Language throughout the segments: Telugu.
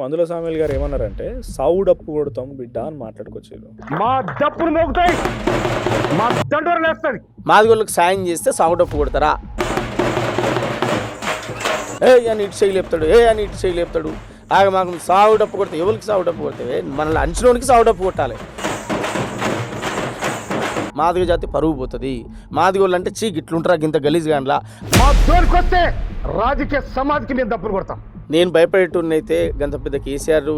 మందుల సామ్యుల్ గారు ఏమన్నారంటే సావు డప్పు కొడతాం బిడ్డ అని మాట్లాడుకొచ్చారు. మా డప్పులు మోగుతాయి, మా దండోరు లేస్తుంది. మాదిగోళ్ళకి సాయం చేస్తే సాగు డప్పు కొడతారా? అని ఇటు చేయి లేపుతాడు, అని ఇటు చేయి లేపుతాడు. మాకు సాగు డప్పు కొడతాయి. ఎవరికి సాగు డప్పు కొడతాయి? మనల్ని అంచనోనికి సాగు డప్పు కొట్టాలి. మాదిగ జాతి పరుగు పోతుంది. మాదిగోళ్ళు అంటే గిట్లుంటారా ఇంత గలీజ్ గాన్లా. మా జోలికి వస్తే రాజకీయ సమాధికి మేము డప్పులు కొడతాం. నేను భయపడేటోన్నైతే గంత పెద్ద కేసీఆర్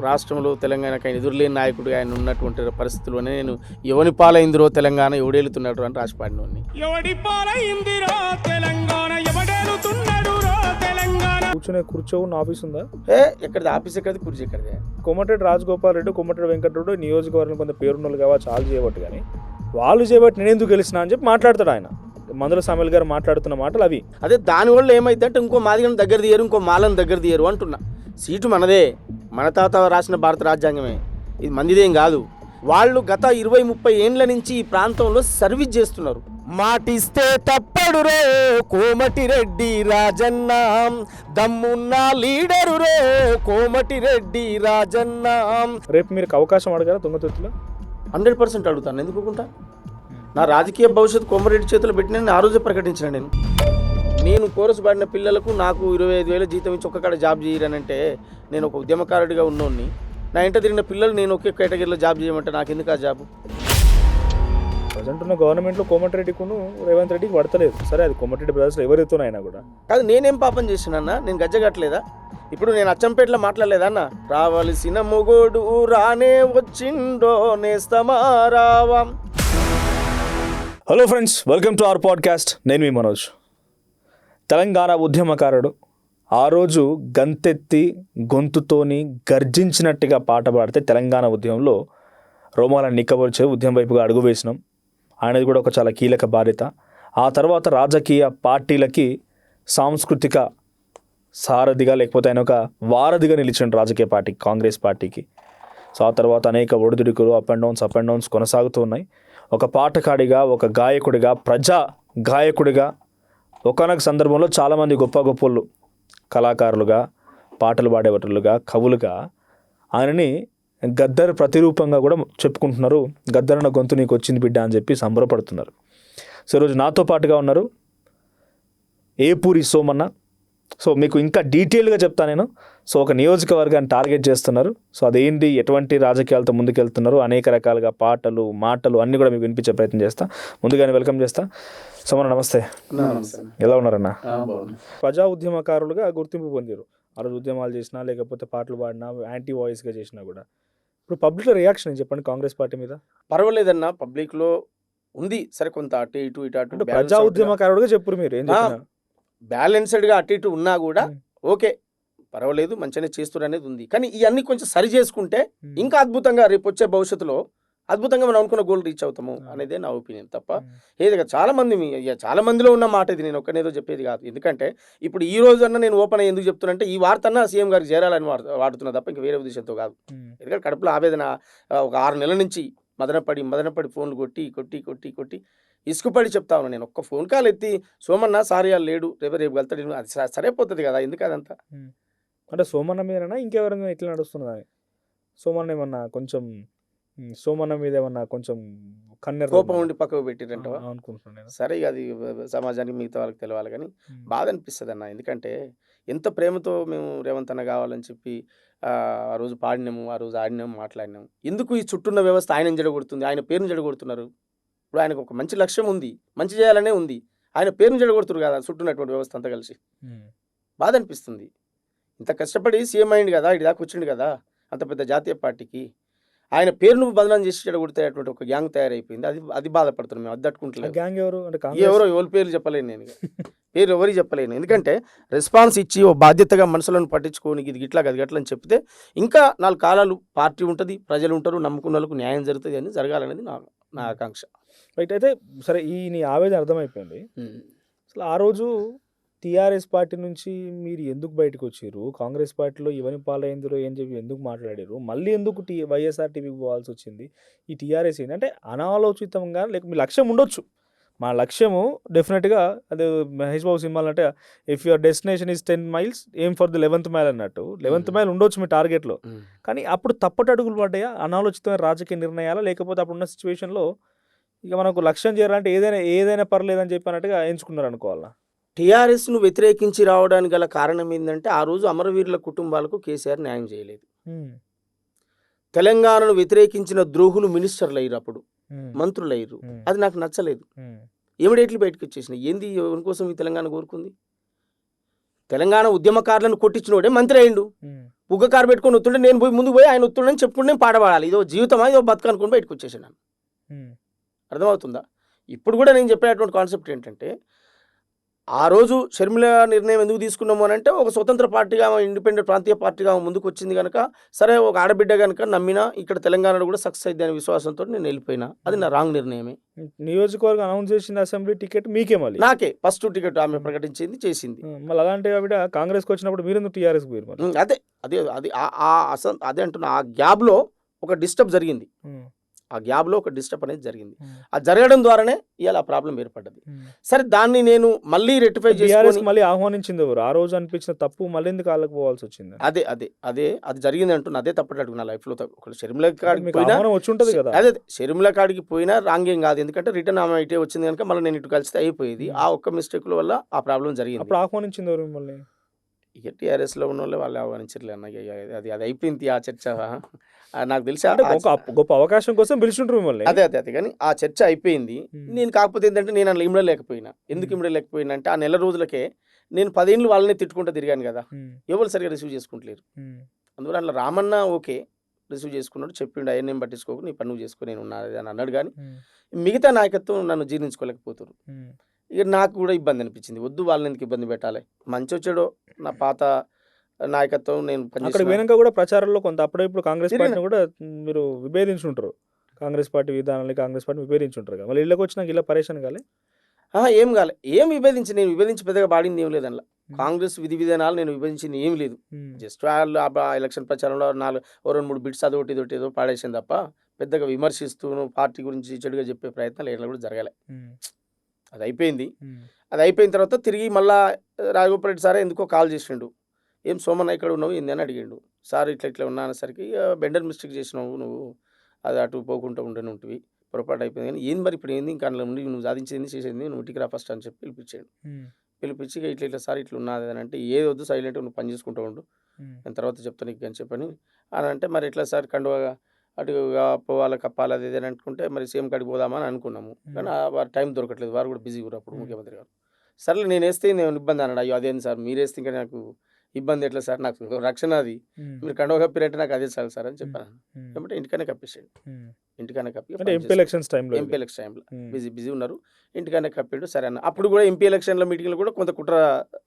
రాష్ట్రంలో తెలంగాణకు ఆయన ఎదురులేని నాయకుడు ఆయన ఉన్నటువంటి పరిస్థితుల్లోనే నేను ఎవని పాలైందిరో తెలంగాణ ఎవడేలుతున్నాడు అని రాసిపాడినోడిని. కూర్చునే కూర్చో ఉన్న ఆఫీస్ ఉందా? ఎక్కడిది ఆఫీస్, ఎక్కడిది కుర్చీ, ఎక్కడిది? కోమటిరెడ్డి రాజగోపాల్ రెడ్డి, కోమటిరెడ్డి వెంకటరెడ్డి నియోజకవర్గం కొంత పేరున్నోళ్ళు కావాలి చాలు చేయబట్టి, కానీ వాళ్ళు చేయబట్టి నేను ఎందుకు గెలిచినా అని చెప్పి మాట్లాడతాడు ఆయన. మందుల సామ్యుల్ గారు మాట్లాడుతున్న మాటలు అవి. అదే దానివల్ల ఏమైందంటే ఇంకో మాదిగను దగ్గర తీయరు, ఇంకో మాలను దగ్గర తీయరు అంటున్నా. సీటు మనదే, మన తాత రాసిన భారత రాజ్యాంగమే, ఇది మందిదేం కాదు. వాళ్ళు గత 20-30 ఏండ్ల నుంచి ఈ ప్రాంతంలో సర్వీస్ చేస్తున్నారు. మాటిస్తే తప్పడు రో కోమటిరెడ్డి రాజన్న, దమ్మున్న లీడరు రో కోమటిరెడ్డి రాజన్న. రేపు మీరు అవకాశం అడగారా తుంగతుర్తిలో? 100% అడుగుతాను, ఎందుకుంటా. నా రాజకీయ భవిష్యత్తు కోమటిరెడ్డి చేతులు పెట్టిన ఆ రోజే ప్రకటించిన. నేను కోరసు పడిన పిల్లలకు నాకు 25,000 జీతం ఇచ్చి ఒక్క కాడ జాబ్ చేయరనంటే నేను ఒక ఉద్యమకారుడిగా ఉన్నోడిని. నా ఇంట తిరిగిన పిల్లలు నేను ఒకే కేటగిరీలో జాబ్ చేయమంటే నాకు ఎందుకు ఆ జాబు? ప్రజెంట్ ఉన్న గవర్నమెంట్లో కోమటిరెడ్డికును రేవంత్ రెడ్డికి పడతలేదు. సరే, అది కోమటిరెడ్డి బ్రదర్స్ ఎవరితోనైనా కూడా కాదు. నేనేం పాపం చేసినన్నా? నేను గజ్జగట్టలేదా? ఇప్పుడు నేను అచ్చంపేటలో మాట్లాడలేదన్నా, రావాల్సిన మొగోడు రానే వచ్చిండో నేస్తమా రావా. Hello friends, welcome to our podcast. నేను మీ మనోజ్. తెలంగాణ ఉద్యమకారుడు ఆ రోజు గంతెత్తి గొంతుతోని గర్జించినట్టుగా పాట పాడితే తెలంగాణ ఉద్యమంలో రోమాలను నిక్కబొరిచే ఉద్యమం వైపుగా అడుగు వేసినాం. ఆయనది కూడా ఒక చాలా కీలక బాధ్యత. ఆ తర్వాత రాజకీయ పార్టీలకి సాంస్కృతిక సారథిగా, లేకపోతే ఆయన ఒక వారధిగా నిలిచిన రాజకీయ పార్టీ కాంగ్రెస్ పార్టీకి. సో ఆ తర్వాత అనేక ఒడిదుడుకులు, అప్ అండ్ డౌన్స్ కొనసాగుతూ ఉన్నాయి. ఒక పాటకాడిగా, ఒక గాయకుడిగా, ప్రజా గాయకుడిగా ఒకానొక సందర్భంలో చాలామంది గొప్పలు కళాకారులుగా, పాటలు పాడేవాళ్ళుగా, కవులుగా ఆయనని గద్దర్ ప్రతిరూపంగా కూడా చెప్పుకుంటున్నారు. గద్దరన్న గొంతు నీకు వచ్చింది బిడ్డ అని చెప్పి సంబరపడుతున్నారు. సో ఈరోజు నాతో పాటుగా ఉన్నారు ఏపూరి సోమన్న. సో మీకు ఇంకా డీటెయిల్గా చెప్తాను నేను. సో ఒక నియోజకవర్గాన్ని టార్గెట్ చేస్తున్నారు. సో అదేంటి, ఎటువంటి రాజకీయాలతో ముందుకెళ్తున్నారు, అనేక రకాలుగా పాటలు, మాటలు అన్నీ కూడా మీకు వినిపించే ప్రయత్నం చేస్తా. ముందుగానే వెల్కమ్ చేస్తా. సోమన్న నమస్తే. ఎలా ఉన్నారన్న? ప్రజా ఉద్యమకారులుగా గుర్తింపు పొందారు. ఆ రోజు ఉద్యమాలు చేసినా, లేకపోతే పాటలు పాడినా, యాంటీ వాయిస్గా చేసినా కూడా. ఇప్పుడు పబ్లిక్లో రియాక్షన్ ఏం చెప్పండి కాంగ్రెస్ పార్టీ మీద? పర్వాలేదన్నా, పబ్లిక్లో ఉంది. సరే, కొంత అటు ఇటు అటు ప్రజా ఉద్యమకారుడుగా చెప్పారు మీరు. ఏం చెప్పినా బ్యాలెన్స్డ్గా అటు ఇటు ఉన్నా కూడా ఓకే, పర్వాలేదు, మంచిగానే చేస్తున్నారు అనేది ఉంది. కానీ ఇవన్నీ కొంచెం సరి చేసుకుంటే ఇంకా అద్భుతంగా రేపు వచ్చే భవిష్యత్తులో అద్భుతంగా మనం అనుకున్న గోల్ రీచ్ అవుతాము అనేదే నా ఒపీనియన్. తప్ప ఏది చాలా మందిలో ఉన్న మాట ఇది, నేను ఒక్కనేదో చెప్పేది కాదు. ఎందుకంటే ఇప్పుడు ఈ రోజన్నా నేను ఓపెన్ అయ్యి ఎందుకు చెప్తున్నా, ఈ వార్తన్నా సీఎం గారికి చేరాలని వాడుతున్నా తప్ప ఇంకా వేరే ఉద్దేశంతో కాదు. ఎందుకంటే కడుపులో ఆవేదన ఒక 6 నెలల నుంచి మదనపడి ఫోన్లు కొట్టి ఇసుకుపడి చెప్తా ఉన్నాను. నేను ఒక్క ఫోన్ కాల్ ఎత్తి సోమన్న సారీ లేడు, రేపు వెళ్తాడు, అది సరైపోతుంది కదా. ఎందుకు అదంతా అంటే సోమన్న మీదనా ఇంకెవరైనా ఇట్లా నడుస్తున్నది? సోమన్న ఏమన్నా కొంచెం సోమన్న మీద ఏమన్నా కొంచెం కన్నెర కోపం ఉండి పక్కకు పెట్టిరంట అనుకుంటున్నాను. సరే, అది సమాజానికి మిగతా వాళ్ళకి తెలవాలి. కానీ బాధ అనిపిస్తుంది అన్న. ఎందుకంటే ఎంత ప్రేమతో మేము రేవంత్ అన్న కావాలని చెప్పి ఆ రోజు పాడినాము, ఆ రోజు ఆడినాము, మాట్లాడినాము. ఎందుకు ఈ చుట్టూన్న వ్యవస్థ ఆయన జడగొడుతుంది, ఆయన పేరును జడగొడుతున్నారు. ఇప్పుడు ఆయనకు ఒక మంచి లక్ష్యం ఉంది, మంచి చేయాలనే ఉంది, ఆయన పేరును జడగొడుతున్నారు కదా చుట్టూన్నటువంటి వ్యవస్థ అంతా కలిసి. బాధ అనిపిస్తుంది. ఇంత కష్టపడి సీఎం అయింది కదా, ఇటు దాకా వచ్చిండు కదా, అంత పెద్ద జాతీయ పార్టీకి ఆయన పేరును బదనాం చేసి చెడగొడితేటువంటి ఒక గ్యాంగ్ తయారైపోయింది. అది బాధపడుతున్నాం మేము. అది తట్టుకుంటలేదు. గ్యాంగ్ ఎవరు అంటే ఎవరి పేర్లు చెప్పలేను నేను, పేరు ఎవరికి చెప్పలేను. ఎందుకంటే రెస్పాన్స్ ఇచ్చి ఓ బాధ్యతగా మనుషులను పట్టించుకొని ఇది గిట్లా అది గట్లా అని చెప్తే ఇంకా 4 కాలాలు పార్టీ ఉంటుంది, ప్రజలు ఉంటారు, నమ్ముకున్న వాళ్ళకు న్యాయం జరుగుతుంది అని జరగాలనేది నా ఆకాంక్ష. రైట్. అయితే సరే, నీ ఆవేదన అర్థమైపోయింది. అసలు ఆ రోజు టీఆర్ఎస్ పార్టీ నుంచి మీరు ఎందుకు బయటకు వచ్చారు? కాంగ్రెస్ పార్టీలో ఇవన్నీ పాలైందిరో ఏం చెప్పి ఎందుకు మాట్లాడారు? మళ్ళీ ఎందుకు వైఎస్ఆర్ టీవీకి పోవాల్సి వచ్చింది? ఈ టీఆర్ఎస్ ఏంటి అంటే అనాలోచితంగా, లేక మీ లక్ష్యం ఉండొచ్చు, మా లక్ష్యము డెఫినెట్గా అదే మహేష్ బాబు సినిమాలు అంటే if your destination is 10 miles aim for the 11th mile అన్నట్టు 11th mile ఉండొచ్చు మీ టార్గెట్లో, కానీ అప్పుడు తప్పటి అడుగులు పడ్డాయా, అనాలోచితమైన రాజకీయ నిర్ణయాలా, లేకపోతే అప్పుడున్న సిచ్యువేషన్లో ఇక మనకు లక్ష్యం చేయాలంటే ఏదైనా పర్లేదని చెప్పినట్టుగా ఎంచుకున్నారు అనుకోవాలా? టీఆర్ఎస్ను వ్యతిరేకించి రావడానికి గల కారణం ఏంటంటే ఆ రోజు అమరవీరుల కుటుంబాలకు కేసీఆర్ న్యాయం చేయలేదు. తెలంగాణను వ్యతిరేకించిన ద్రోహులు మినిస్టర్లు అయ్యారు, అప్పుడు మంత్రులు అయ్యారు. అది నాకు నచ్చలేదు. ఇమీడియట్లీ బయటకు వచ్చేసినాయి. ఏంది ఎవరి కోసం ఈ తెలంగాణ కోరుకుంది? తెలంగాణ ఉద్యమకారులను కొట్టించినోడే మంత్రి అయిండు. ఉగ్గ కారు పెట్టుకొని వస్తుంటే నేను పోయి ముందుకు పోయి ఆయన వస్తుండని చెప్పుకుంటే నేను పాడబడాలి. ఇదో జీవితమా ఇదో బతుకు అనుకుని బయటకు వచ్చేసాను. అర్థమవుతుందా? ఇప్పుడు కూడా నేను చెప్పేటువంటి కాన్సెప్ట్ ఏంటంటే, ఆ రోజు షర్మిల నిర్ణయం ఎందుకు తీసుకున్నాము అని అంటే, ఒక స్వతంత్ర పార్టీగా ఇండిపెండెంట్ ప్రాంతీయ పార్టీగా ముందుకు వచ్చింది కనుక, సరే ఒక ఆడబిడ్డ కనుక నమ్మినా ఇక్కడ తెలంగాణలో కూడా సక్సెస్ అయింది అనే విశ్వాసంతో నేను వెళ్ళిపోయినా. అది నా రాంగ్ నిర్ణయమే. నియోజకవర్గం అనౌన్స్ చేసిన అసెంబ్లీ టికెట్ మీకే, మళ్ళీ నాకే ఫస్ట్ టికెట్ ఆమె ప్రకటించింది, చేసింది. మళ్ళీ అలాంటి ఆవిడ కాంగ్రెస్కి వచ్చినప్పుడు మీరు టీఆర్ఎస్కి పోయారు. అదే అదే అది అదే అంటున్నా. ఆ గ్యాప్లో ఒక డిస్టర్బ్ జరిగింది. ఆ గ్యాప్లో ఒక డిస్టర్బ్ అనేది జరిగింది. ఆ జరగడం ద్వారానే ఇవాళ ఆ ప్రాబ్లం ఏర్పడ్డది. సరే, దాన్ని నేను మళ్ళీ రెక్టిఫై చేసుకొని మళ్ళీ ఆహ్వానించింది ఎవరు? ఆ రోజు అనిపించిన తప్పు మళ్ళీ ఎందుకు కాళ్ళకు పోవాల్సి వచ్చింది? అదే అదే అదే అది జరిగింది అంటున్నా. అదే తప్పటి అడుగు నా లైఫ్లో. ఒకటి షర్మిల కాడికి పోయినా వచ్చి ఉంటుంది కదా. అదే షర్మిల కాడికి పోయినా రాంగ్ ఏం కాదు, ఎందుకంటే రిటర్న్ ఆమె ఇటే వచ్చింది కనుక మళ్ళీ నేను ఇటు కలిస్తే అయిపోయేది. ఆ ఒక్క మిస్టేక్ల వల్ల ఆ ప్రాబ్లం జరిగింది. అప్పుడు ఆహ్వానించింది ఎవరు మిమ్మల్ని? ఇక టీఆర్ఎస్లో ఉన్న వాళ్ళు ఆహ్వానించట్లే అన్న. అది అది అయిపోయింది ఆ చర్చ. నాకు తెలిసి గొప్ప అవకాశం కోసం పిలుచుంటారు మిమ్మల్ని. అదే అదే అదే కానీ ఆ చర్చ అయిపోయింది. నేను కాకపోతే ఏంటంటే నేను అందులో ఇమ్మడలేకపోయినా. ఎందుకు ఇమ్మడలేకపోయినా అంటే, ఆ నెల రోజులకే నేను 10 ఏళ్ళు వాళ్ళని తిట్టుకుంటూ తిరిగాను కదా, ఎవరు సరిగా రిసీవ్ చేసుకుంటలేరు. అందువల్ల అందులో రామన్న ఓకే రిసీవ్ చేసుకున్నాడు, చెప్పిండు అయ్యా నేను పట్టించుకోకు, నీ పని నువ్వు చేసుకుని నేను ఉన్నా అని అన్నాడు. కానీ మిగతా నాయకత్వం నన్ను జీర్ణించుకోలేకపోతారు. ఇక నాకు కూడా ఇబ్బంది అనిపించింది. వద్దు, వాళ్ళని ఎందుకు ఇబ్బంది పెట్టాలి, మంచి వచ్చాడో నా పాత నాయకత్వం నేను అక్కడ పోయినాక కూడా ప్రచారంలో కొంత అప్పుడే ఇప్పుడు కాంగ్రెస్ పార్టీని కూడా మీరు విభేదించుంటారు. కాంగ్రెస్ పార్టీ విధానాన్ని కాంగ్రెస్ పార్టీ విభేదించుంటారు కదా, మళ్ళీ ఇళ్ళకి వచ్చినాక ఇలా పరేషాన్ కాలే? ఏం కాలే, ఏం విభేదించి నేను విభేదించి పెద్దగా పాడింది ఏం లేదు. అందులో కాంగ్రెస్ విధి విధానాలు నేను విభజించింది ఏం లేదు. జస్ట్ వాళ్ళు ఎలక్షన్ ప్రచారంలో 2-3 బిట్స్ అదొకటి ఇదొకటి ఏదో పాడేసింది తప్ప పెద్దగా విమర్శిస్తూ పార్టీ గురించి చెడుగా చెప్పే ప్రయత్నాలు ఏమైనా కూడా జరగలే. అది అయిపోయింది. అది అయిపోయిన తర్వాత తిరిగి మళ్ళా రాఘగోపాల్ రెడ్డి సారే ఎందుకో కాల్ చేసిండు. ఏం సోమన్న ఇక్కడ ఉన్నావు ఏంది అని అడిగిండు. సార్ ఇట్లా ఇట్లా ఉన్నా అనేసరికి, బెండర్ మిస్టేక్ చేసినావు నువ్వు, అది అటు పోకుండా ఉండని ఉంటుంది, పొరపాటు అయిపోయింది. కానీ ఏంది మరి ఇప్పుడు ఏంది, ఇంకా అందులో ఉండి నువ్వు సాధించింది చేసేది, నువ్వు ఇంటికి రా ఫస్ట్ అని చెప్పి పిలిపించాడు. పిలిపించి ఇట్లా ఇట్లా సార్ ఇట్లా ఉన్నది అని అంటే, ఏది వద్దు సైలెంట్గా నువ్వు పని చేసుకుంటూ ఉండు, నేను తర్వాత చెప్తాను నీకు అని చెప్పని అని అంటే, మరి ఎట్లా సార్ కండువగా అటు పోవాలి కప్పాలి అది ఇది అని అనుకుంటే, మరి సీఎం కాడికి పోదామని అనుకున్నాము. కానీ వారు టైం దొరకట్లేదు, వారు కూడా బిజీ కూడా అప్పుడు ముఖ్యమంత్రి గారు. సర్లే నేను వేస్తే నేను ఇబ్బంది అన్నాడు. అయ్యో అదేంది సార్ మీరు వేస్తే ఇంకా నాకు ఇబ్బంది ఎట్లా సార్, నాకు రక్షణ అది, మీరు కండువ కప్పిరంటే నాకు అదే చాలు సార్ అని చెప్పాను. ఏమంటే ఇంటికనే కప్పేసాడు. ఇంటికనే కప్పి ఎంపీ ఎలక్షన్స్ టైంలో బిజీ బిజీ ఉన్నారు, ఇంటికనే కప్పాడు. సరే అన్న. అప్పుడు కూడా ఎంపీ ఎలక్షన్ల మీటింగ్లో కూడా కొంత కుట్ర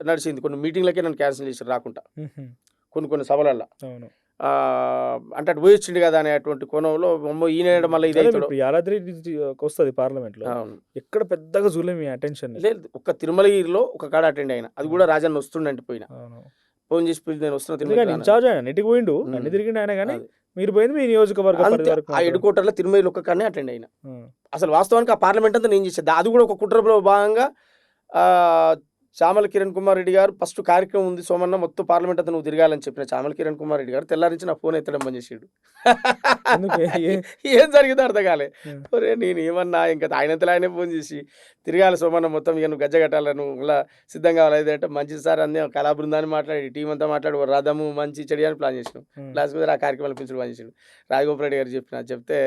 నడిచింది. కొన్ని మీటింగ్లకే నన్ను క్యాన్సిల్ చేసి రాకుండా, కొన్ని సభలల్లో అంటే అటు పోయొచ్చిండు కదా అనేటువంటి కోణంలో ఈయన మళ్ళీ ఇది యాదాద్రి వస్తుంది పార్లమెంట్లో, ఎక్కడ పెద్దగా చూడలేము అటెన్షన్ లేదు. ఒక తిరుమలగిరిలో ఒక కాడ అటెండ్ అయినా, అది కూడా రాజన్న వస్తుండంటే పోయినా, ఫోన్ చేసి నేను వస్తున్నా. ఇన్ఛార్జ్ ఆయన ఇంటికి పోయిండు, అన్ని తిరిగిండు ఆయన, కానీ మీరు పోయింది మీ నియోజకవర్గం ఆ హెడ్ క్వార్టర్లో తిరుమల ఒక్క కాడనే అటెండ్ అయినా. అసలు వాస్తవానికి ఆ పార్లమెంట్ అంతా నేను చేసేది. అది కూడా ఒక కుట్రలో భాగంగా చామల కిరణ్ కుమార్ రెడ్డి గారు ఫస్ట్ కార్యక్రమం ఉంది సోమన్న, మొత్తం పార్లమెంట్ అంతా నువ్వు తిరగాలని చెప్పిన చామల కిరణ్ కుమార్ రెడ్డి గారు తెల్లారించి నా ఫోన్ ఎత్తడం బంద్ చేసాడు. ఏం జరిగిందో అర్థం కాలే. ఒరే నేను ఏమన్నా, ఇంకా ఆయనంతలో ఆయనే ఫోన్ చేసి తిరగాలి సోమన్న మొత్తం, ఇక నువ్వు గజ్జ కట్టాలి, నువ్వు ఇలా సిద్ధం కావాలి అంటే, మంచి సార్ అన్నీ కళా బృందాన్ని మాట్లాడి టీం అంతా మాట్లాడి రథము మంచి చెడు అని ప్లాన్ చేసినాం. ప్లాస్ మీద ఆ కార్యక్రమాలు పిలిచి పని చేసాడు. రాఘగోపాల్ రెడ్డి గారు చెప్తే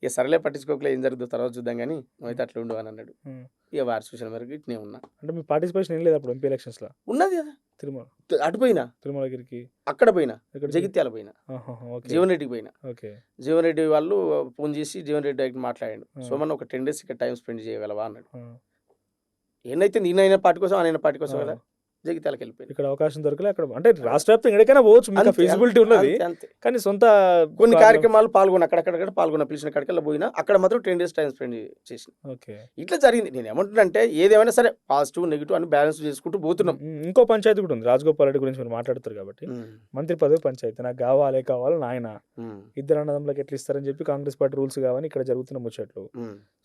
ఇక సరలే పట్టించుకోకలే, ఏం జరుగుతుందో తర్వాత చూద్దాం కానీ నువ్వైతే అట్లా ఉండు అని అన్నాడు. ఇక వారి సూచన మేరకు ఇట్నే ఉన్నా. అంటే మీ పార్టిసిపేషన్ ఏం లేదు అప్పుడు ఎంపీ ఎలక్షన్స్ లో? ఉన్నది కదా, తిరుమల అటు పోయినా, తిరుమలగిరికి అక్కడ పోయినా, జగిత్యాల పోయినా, జీవన్ రెడ్డికి పోయినా. జీవన్ రెడ్డి వాళ్ళు ఫోన్ చేసి జీవన్ రెడ్డి డైరెక్ట్ మాట్లాడాడు. సోమన్ ఒక 10 days ఇక్కడ టైం స్పెండ్ చేయగలవా అన్నాడు. ఏనైతే నేనైనా పార్టీ కోసం ఆయన పార్టీ కోసం కదా, జగిత్యాలకు వెళ్ళిపోయింది. ఇక్కడ అవకాశం దొరకలే అక్కడ, అంటే రాష్ట్ర వ్యాప్తంగా ఎక్కడికైనా పోవచ్చు, మీకు అంతే, ఫీజిబిలిటీ ఉన్నది, అంతే. కానీ సొంత కొన్ని కార్యక్రమాలు పాల్గొన్న అక్కడక్కడ పాల్గొన్న, పిలిచిన అక్కడికల్లా పోయినా అక్కడ మాత్రం 10 days టైం స్పెండ్ చేసిన. ఓకే. ఇట్లా జరిగింది. నేను ఏమంటున్నానంటే ఏదేమైనా సరే పాజిటివ్ నెగిటివ్ అని బ్యాలెన్స్ చేసుకుంటూ పోతున్నాం. ఇంకో పంచాయతీ కూడా ఉంది, రాజగోపాల్ రెడ్డి గురించి మీరు మాట్లాడుతారు కాబట్టి. మంత్రి పదవి పంచాయతీ నాకు కావాలి నాయన ఇద్దరు అన్నదమ్ములకు ఎట్లా ఇస్తారని చెప్పి కాంగ్రెస్ పార్టీ రూల్స్ కావని ఇక్కడ జరుగుతున్న ముచ్చట్లు.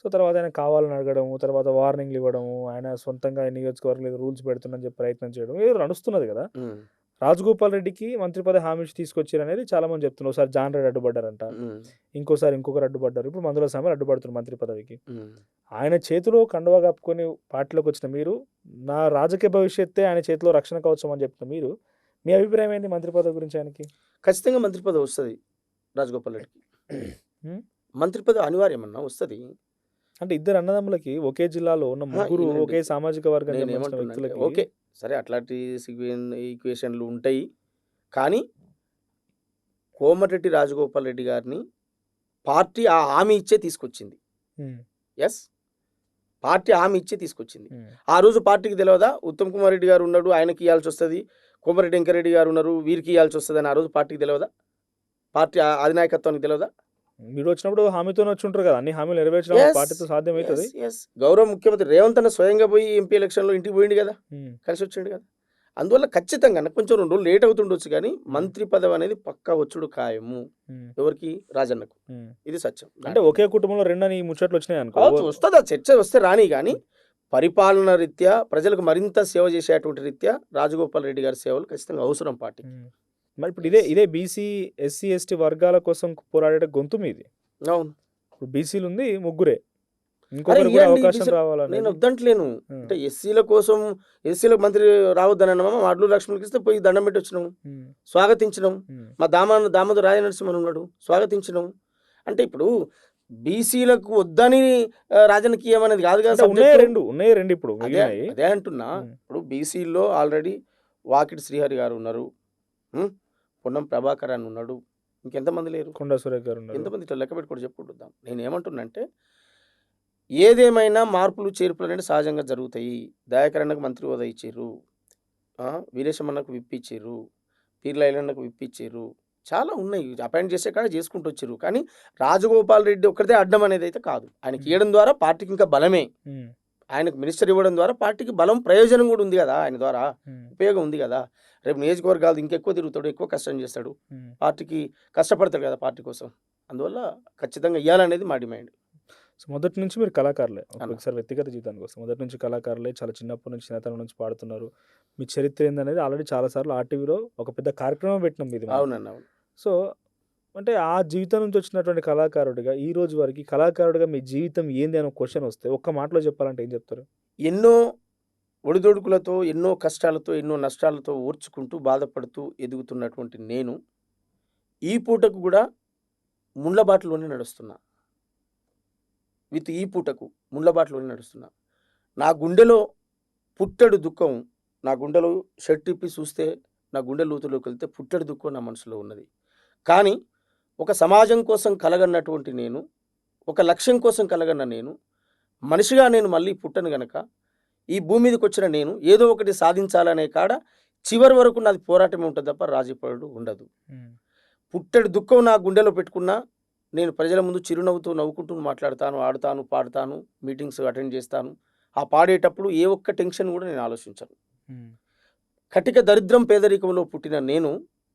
సో తర్వాత ఆయన కావాలని అడగడము, తర్వాత వార్నింగ్లు ఇవ్వడము, ఆయన సొంతంగా నియోజకవర్గం రూల్స్ పెడుతుందని చెప్పి ప్రయత్నం చేయడం ఏదో నడుస్తున్నది కదా. రాజగోపాల్ రెడ్డికి మంత్రి పదవి హామీ ఇచ్చి అనేది చాలా మంది చెప్తున్నారు. ఒకసారి జాన్ రెడ్డి అడ్డుపడ్డారంట, ఇంకోసారి ఇంకొకరు అడ్డుపడ్డారు, ఇప్పుడు మందుల సమయం అడ్డుపడుతున్నారు మంత్రి పదవికి. ఆయన చేతిలో కండువా కప్పుకొని పార్టీలోకి వచ్చిన మీరు, నా రాజకీయ భవిష్యత్తే ఆయన చేతిలో రక్షణ కవచం అని చెప్తున్న మీరు, మీ అభిప్రాయం ఏంటి మంత్రి పదవి గురించి? ఆయనకి ఖచ్చితంగా మంత్రి పదవి వస్తుంది రాజగోపాల్ రెడ్డికి. మంత్రి పదవి అనివార్యమన్నా వస్తుంది. అంటే ఇద్దరు అన్నదమ్ములకి ఒకే జిల్లాలో ఉన్న ముగ్గురు ఒకే సామాజిక వర్గం ఓకే సరే, అట్లాంటి ఈక్వేషన్లు ఉంటాయి. కానీ కోమటిరెడ్డి రాజగోపాల్ రెడ్డి గారిని పార్టీ ఆ హామీ ఇచ్చే తీసుకొచ్చింది. ఎస్, పార్టీ హామీ ఇచ్చే తీసుకొచ్చింది. ఆ రోజు పార్టీకి తెలియదా ఉత్తమ్ కుమార్ రెడ్డి గారు ఉన్నాడు, ఆయనకి ఇవ్వాల్సి వస్తుంది, కోమరెడ్డి వెంకరెడ్డి గారు ఉన్నారు, వీరికి ఇవ్వాల్సి వస్తుంది అని ఆ రోజు పార్టీకి తెలియదా? పార్టీ అధినాయకత్వానికి తెలియదా? మీరు వచ్చినప్పుడు హామీతో వచ్చి ఉంటారు కదా, అన్ని హామీలు నెరవేర్చడం పార్టీతో సాధ్యమవుతుంది. గౌరవ ముఖ్యమంత్రి రేవంత్ అన్న స్వయంగా పోయి ఎంపీ ఎలక్షన్లో ఇంటికి పోయింది కదా, కలిసి వచ్చిండు కదా. అందువల్ల ఖచ్చితంగా కొంచెం 2 రోజులు లేట్ అవుతుండొచ్చు, కానీ మంత్రి పదవి అనేది పక్కా వచ్చుడు ఖాయము. ఎవరికి? రాజన్నకు. ఇది సత్యం. అంటే ఒకే కుటుంబంలో 2 ముచ్చట్లు వచ్చినాయి అనుకో, వస్తుంది చర్చ వస్తే రాని, కానీ పరిపాలన రీత్యా ప్రజలకు మరింత సేవ చేసేటువంటి రీత్యా రాజగోపాల్ రెడ్డి గారి సేవలు ఖచ్చితంగా అవసరం పార్టీ. మరి ఇప్పుడు ఇదే బీసీ ఎస్సీ ఎస్టీ వర్గాల కోసం పోరాడే గొంతు మీది. అవును, ఇప్పుడు బీసీలు ఉంది ముగ్గురే, ఇంకొకరు కూడా అవకాశం రావాలని నేను వద్దంటలేను. అంటే ఎస్సీల కోసం ఎస్సీలకు మంత్రి రావద్దని అన్నమా, మా అడ్లు లక్ష్మణ్కి ఇస్తే పోయి దండం పెట్టి వచ్చినాం, స్వాగతించినాం. మా దామోదర్ రాజనరసింహన్ ఉన్నాడు, స్వాగతించినాం. అంటే ఇప్పుడు బీసీలకు వద్దని రాజన్నకి ఏమనేది కాదు కదా. ఉన్నాయి రెండు ఇప్పుడు అదే అంటున్నా. ఇప్పుడు బీసీలో ఆల్రెడీ వాకిటి శ్రీహరి గారు ఉన్నారు, పొన్నం ప్రభాకర్ అని ఉన్నాడు, ఇంకెంతమంది లేరు, కొండా సురేఖ్ గారు ఉన్నారు, ఎంతమంది ఇట్లా లెక్క పెట్టుకోవడం చెప్పుకుంటుద్దాం. నేను ఏమంటున్నానంటే ఏదేమైనా మార్పులు చేర్పులు అనేది సహజంగా జరుగుతాయి. దయాకరణకు మంత్రి హోదా ఇచ్చారు, వీరేశమన్నకు విప్పిచ్చారు, పీర్ల ఐలన్నకు విప్పిచ్చారు, చాలా ఉన్నాయి, అపాయింట్ చేసే కాడ చేసుకుంటూ వచ్చారు. కానీ రాజగోపాల్ రెడ్డి ఒక్కరిదే అడ్డం అనేది అయితే కాదు. ఆయనకి ఇవ్వడం ద్వారా పార్టీకి ఇంకా బలమే, ఆయనకు మినిస్టర్ ఇవ్వడం ద్వారా పార్టీకి బలం ప్రయోజనం కూడా ఉంది కదా, ఆయన ద్వారా ఉపయోగం ఉంది కదా. రేపు నియోజకవర్గాలు ఇంకెక్కువ తిరుగుతాడు, ఎక్కువ కష్టం చేస్తాడు, పార్టీకి కష్టపడతాడు కదా పార్టీ కోసం. అందువల్ల ఖచ్చితంగా ఇవ్వాలనేది మా డిమాండ్. సో మొదటి నుంచి మీరు కళాకారులే, ఒకసారి వ్యక్తిగత జీవితానికి వస్తాం, మొదటి నుంచి కళాకారులే, చాలా చిన్నప్పటి నుంచి చిన్నతనం నుంచి పాడుతున్నారు. మీ చరిత్ర ఏందనేది ఆల్రెడీ చాలాసార్లు ఆర్టీవీలో ఒక పెద్ద కార్యక్రమం పెట్టినాం ఇది. అవునన్నా. సో అంటే ఆ జీవితం నుంచి వచ్చినటువంటి కళాకారుడిగా ఈ రోజు వరకు కళాకారుడిగా మీ జీవితం ఏంది అని క్వశ్చన్ వస్తే ఒక్క మాటలో చెప్పాలంటే ఏం చెప్తారు? ఎన్నో ఒడిదొడుకులతో, ఎన్నో కష్టాలతో, ఎన్నో నష్టాలతో ఓర్చుకుంటూ బాధపడుతూ ఎదుగుతున్నటువంటి నేను ఈ పూటకు కూడా ముండ్లబాటలోనే నడుస్తున్నా. ఈ పూటకు ముండ్లబాటలోనే నడుస్తున్నా. నా గుండెలో పుట్టెడు దుఃఖం, నా గుండెలో షర్ట్ ఇప్పి చూస్తే నా గుండె లోతులోకి వెళ్తే పుట్టెడు దుఃఖం నా మనసులో ఉన్నది. కానీ ఒక సమాజం కోసం కలగన్నటువంటి నేను, ఒక లక్ష్యం కోసం కలగన్న నేను, మనిషిగా నేను మళ్ళీ పుట్టను గనక ఈ భూమి మీదకి వచ్చిన నేను ఏదో ఒకటి సాధించాలనే కాడ చివరి వరకు నాది పోరాటం ఉంటుంది తప్ప రాజీపడు ఉండదు. పుట్టెడు దుఃఖం నా గుండెలో పెట్టుకున్నా నేను ప్రజల ముందు చిరునవ్వుతూ నవ్వుకుంటూ మాట్లాడతాను, ఆడుతాను, పాడుతాను, మీటింగ్స్ అటెండ్ చేస్తాను. ఆ పాడేటప్పుడు ఏ ఒక్క టెన్షన్ కూడా నేను ఆలోచించను. కటిక దరిద్రం పేదరికంలో పుట్టిన నేను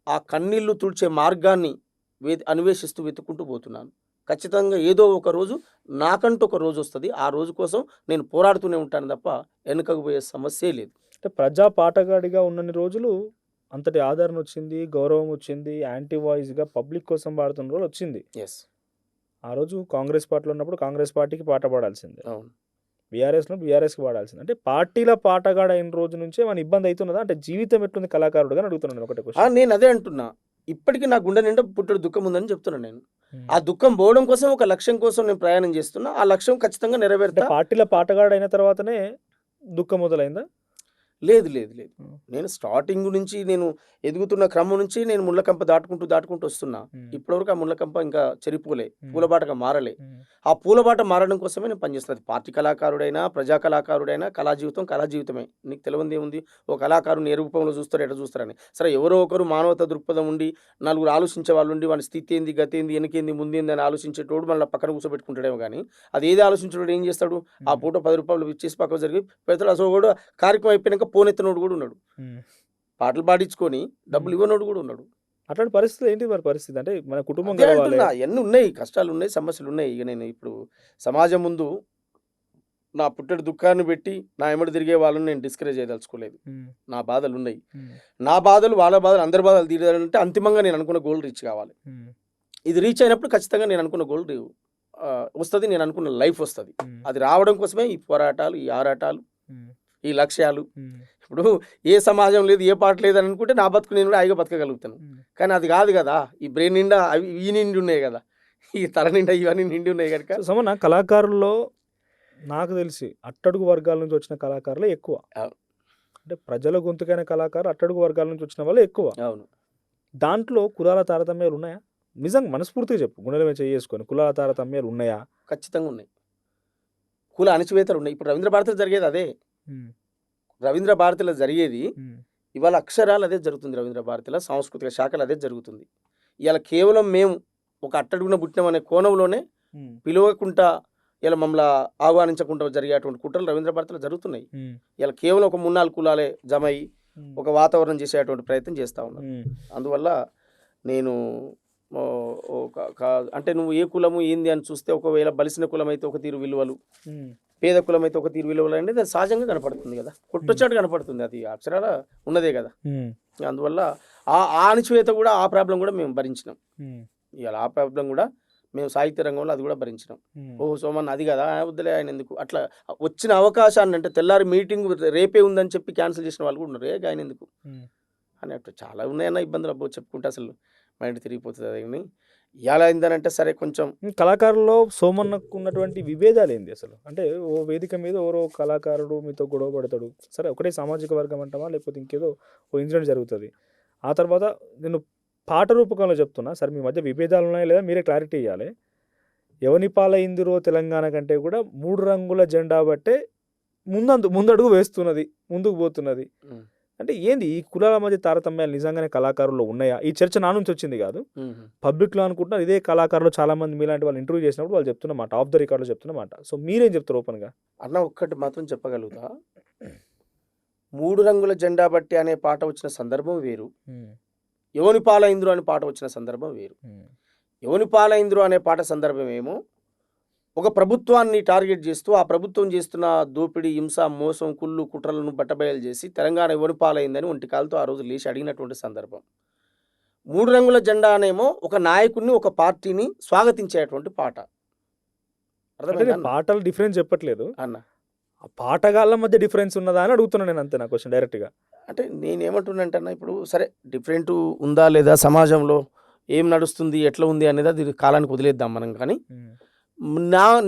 ఆ కన్నీళ్లు తుడిచే మార్గాన్ని అన్వేషిస్తూ వెతుక్కుంటూ పోతున్నాను. ఖచ్చితంగా ఏదో ఒక రోజు నాకంటూ ఒక రోజు వస్తుంది. ఆ రోజు కోసం నేను పోరాడుతూనే ఉంటాను తప్ప వెనుకకు పోయే సమస్యే లేదు. అంటే ప్రజా పాటగాడిగా ఉన్నన్ని రోజులు అంతటి ఆదరణ వచ్చింది, గౌరవం వచ్చింది, యాంటీ వాయిస్గా పబ్లిక్ కోసం పాడుతున్న రోజు వచ్చింది. ఎస్, ఆ రోజు కాంగ్రెస్ పార్టీలో ఉన్నప్పుడు కాంగ్రెస్ పార్టీకి పాట పాడాల్సిందే, అవును, బీఆర్ఎస్లో బీఆర్ఎస్కి పాడాల్సింది. అంటే పార్టీల పాటగాడ అయిన రోజు నుంచే మన ఇబ్బంది అవుతున్నదా? అంటే జీవితం ఎట్లుంది కళాకారుడుగా అడుగుతున్నాను ఒకటే క్వశ్చన్. నేను అదే అంటున్నా. ఇప్పటికీ నా గుండె నిండా పుట్టడు దుఃఖం ఉందని చెప్తున్నాను. నేను ఆ దుఃఖం పోవడం కోసం ఒక లక్ష్యం కోసం నేను ప్రయాణం చేస్తున్నా. ఆ లక్ష్యం ఖచ్చితంగా నెరవేరుతా. పార్టీల పాటగాడు అయిన తర్వాతనే దుఃఖం మొదలైందా? లేదు లేదు లేదు నేను స్టార్టింగ్ నుంచి నేను ఎదుగుతున్న క్రమం నుంచి నేను ముళ్ళకంప దాటుకుంటూ వస్తున్నా. ఇప్పటివరకు ఆ ముళ్ళకంప ఇంకా చెరిపోలే, పూలబాటగా మారలే. ఆ పూలబాట మారడం కోసమే నేను పనిచేస్తాను. పార్టీ కళాకారుడైనా, ప్రజా కళాకారుడైనా, కళా జీవితమే. నీకు తెలియంది ఏముంది, ఓ కళాకారుని ఏ రూపంలో చూస్తారు, ఎట్లా చూస్తారని. సరే, ఎవరో ఒకరు మానవతా దృక్పథం ఉండి, నలుగురు ఆలోచించే వాళ్ళు ఉండి, వాని స్థితి ఏంది, గతి ఏంది, వెనకేంది, ముందేంది అని ఆలోచించేటోడు మళ్ళీ పక్కన కూర్చోబెట్టుకుంటాడేమో. కానీ అది ఏది ఆలోచించేటోడు ఏం చేస్తాడు, ఆ పూట 10 రూపాయలు ఇచ్చేసి పక్కకు జరిగి పెడతాడు. అసలు కూడా కార్యక్రమం అయిపోయినాక పోనెత్తనోడు కూడా ఉన్నాడు, పాటలు పాడించుకొని డబ్బులు ఇవ్వనోడు కూడా ఉన్నాడు. అట్లాంటి పరిస్థితి ఏంటి మరి పరిస్థితి? అంటే మన కుటుంబం అదే గడవాలి. అంటున్నా, ఎన్ని ఉన్నాయి, కష్టాలు ఉన్నాయి, సమస్యలు ఉన్నాయి. ఇక నేను ఇప్పుడు సమాజం ముందు నా పుట్టడి దుఃఖాన్ని పెట్టి నా ఎమ్మడి తిరిగే వాళ్ళని నేను డిస్కరేజ్ చేయదలుచుకోలేదు. నా బాధలు ఉన్నాయి, నా బాధలు వాళ్ళ బాధలు, అందరి బాధలు తీరాలంటే అంతిమంగా నేను అనుకున్న గోల్ రీచ్ కావాలి. ఇది రీచ్ అయినప్పుడు ఖచ్చితంగా నేను అనుకున్న గోల్ వస్తుంది, నేను అనుకున్న లైఫ్ వస్తుంది. అది రావడం కోసమే ఈ పోరాటాలు, ఈ ఆరాటాలు, ఈ లక్ష్యాలు. ఇప్పుడు ఏ సమాజం లేదు, ఏ పాట లేదు అని అనుకుంటే నా బతుకు నేను కూడా హాయిగా బతకగలుగుతాను. కానీ అది కాదు కదా, ఈ బ్రెయిన్ నిండా అవి ఈ నిండి ఉన్నాయి కదా, ఈ తల నిండా ఇవన్నీ నిండి ఉన్నాయి కనుక. సమన్న కళాకారుల్లో నాకు తెలిసి అట్టడుగు వర్గాల నుంచి వచ్చిన కళాకారులే ఎక్కువ. అవును. అంటే ప్రజల గొంతుకైన కళాకారు అట్టడుగు వర్గాల నుంచి వచ్చిన వాళ్ళే ఎక్కువ. అవును. దాంట్లో కులాల తారతమ్యాలు ఉన్నాయా? నిజంగా మనస్ఫూర్తిగా చెప్పు, గుండెల మీద చేసుకొని కులాల తారతమ్యాలు ఉన్నాయా? ఖచ్చితంగా ఉన్నాయి. కుల అణచివేతలు ఉన్నాయి. ఇప్పుడు రవీంద్ర భారతిలో జరిగేది అదే. రవీంద్ర భారతిలో జరిగేది ఇవాళ అక్షరాలు అదే జరుగుతుంది. రవీంద్ర భారతిలో సాంస్కృతిక శాఖలు అదే జరుగుతుంది. ఇవాళ కేవలం మేము ఒక అట్టడుగున పుట్టినామనే కోణంలోనే పిలవకుండా ఇలా మమ్మల్ని ఆహ్వానించకుండా జరిగేటువంటి కుట్రలు రవీంద్ర భారతిలో జరుగుతున్నాయి. ఇలా కేవలం ఒక 3-4 కులాలే జమ అయ్యి ఒక వాతావరణం చేసేటువంటి ప్రయత్నం చేస్తూ ఉన్నాను. అందువల్ల నేను అంటే నువ్వు ఏ కులము ఏంది అని చూస్తే, ఒకవేళ బలిసిన కులం అయితే ఒక తీరు విలువలు, పేద కులం అయితే ఒక తీరు విలువలు అనేది అది సహజంగా కనపడుతుంది కదా, కొట్టొచ్చాడు కనపడుతుంది, అది అక్షరాల ఉన్నదే కదా. అందువల్ల ఆ అణచివేత కూడా, ఆ ప్రాబ్లం కూడా మేము భరించినాం. ఇవాళ ఆ ప్రాబ్లం కూడా మేము సాహిత్య రంగంలో అది కూడా భరించినాం. ఓహో సోమన్ అది కదా, వద్దులే ఆయన ఎందుకు, అట్లా వచ్చిన అవకాశాన్ని అంటే తెల్లారి మీటింగ్ రేపే ఉందని చెప్పి క్యాన్సిల్ చేసిన వాళ్ళు కూడా ఉన్నారు. ఆయన ఎందుకు అని అట్లా చాలా ఉన్నాయన్న ఇబ్బందులు. అబ్బో చెప్పుకుంటే అసలు మైండ్ తిరిగిపోతుంది. అది ఎలా అయిందనంటే, సరే కొంచెం కళాకారుల్లో సోమన్నకు ఉన్నటువంటి విభేదాలు ఏంది అసలు? అంటే ఓ వేదిక మీద ఎవరో కళాకారుడు మీతో గొడవ పడతాడు, సరే ఒకటే సామాజిక వర్గం అంటామా, లేకపోతే ఇంకేదో ఓ ఇన్సిడెంట్ జరుగుతుంది. ఆ తర్వాత నేను పాట రూపకంలో చెప్తున్నా, సరే మీ మధ్య విభేదాలు ఉన్నాయా లేదా మీరే క్లారిటీ ఇవ్వాలి. ఎవని పాలైందిరో తెలంగాణ కంటే కూడా 3 రంగుల జెండా బట్టే ముందడుగు వేస్తున్నది, ముందుకు పోతున్నది. అంటే ఏంది ఈ కులాల మధ్య తారతమ్యాలు నిజంగానే కళాకారుల్లో ఉన్నాయా? ఈ చర్చ నా నుంచి వచ్చింది కాదు, పబ్లిక్లో అనుకుంటున్నారు. ఇదే కళాకారులు చాలా మంది మీలాంటి వాళ్ళు ఇంటర్వ్యూ చేసినప్పుడు వాళ్ళు చెప్తున్నమాట, ఆఫ్ ద రికార్డులో చెప్తున్నమాట. సో మీరేం చెప్తారు ఓపెన్గా? అన్న ఒక్కటి మాత్రం చెప్పగలుగుతా, 3 రంగుల జెండా బట్టి అనే పాట వచ్చిన సందర్భం వేరు, ఎవని పాలైంద్రు అనే పాట వచ్చిన సందర్భం వేరు. ఎవని పాలైంద్రు అనే పాట సందర్భం ఏమో ఒక ప్రభుత్వాన్ని టార్గెట్ చేస్తూ, ఆ ప్రభుత్వం చేస్తున్న దోపిడీ, హింస, మోసం, కుళ్ళు, కుట్రలను బట్టబయలు చేసి తెలంగాణ ఎవరి పాలైందని ఒంటికాలతో ఆ రోజు లేచి అడిగినటువంటి సందర్భం. 3 రంగుల జెండా అనేమో ఒక నాయకుడిని, ఒక పార్టీని స్వాగతించేటువంటి పాట. అంటే పాటలు డిఫరెన్స్ చెప్పట్లేదు అన్న, ఆ పాటగాళ్ళ మధ్య డిఫరెన్స్ ఉన్నదా అని అడుగుతున్నాను నేను, అంతే నా క్వశ్చన్ డైరెక్ట్గా. అంటే నేనేమంటున్నానంటే అన్న, ఇప్పుడు సరే డిఫరెంట్ ఉందా లేదా, సమాజంలో ఏం నడుస్తుంది, ఎట్లా ఉంది అనేది అది కాలానికి వదిలేద్దాం మనం. కానీ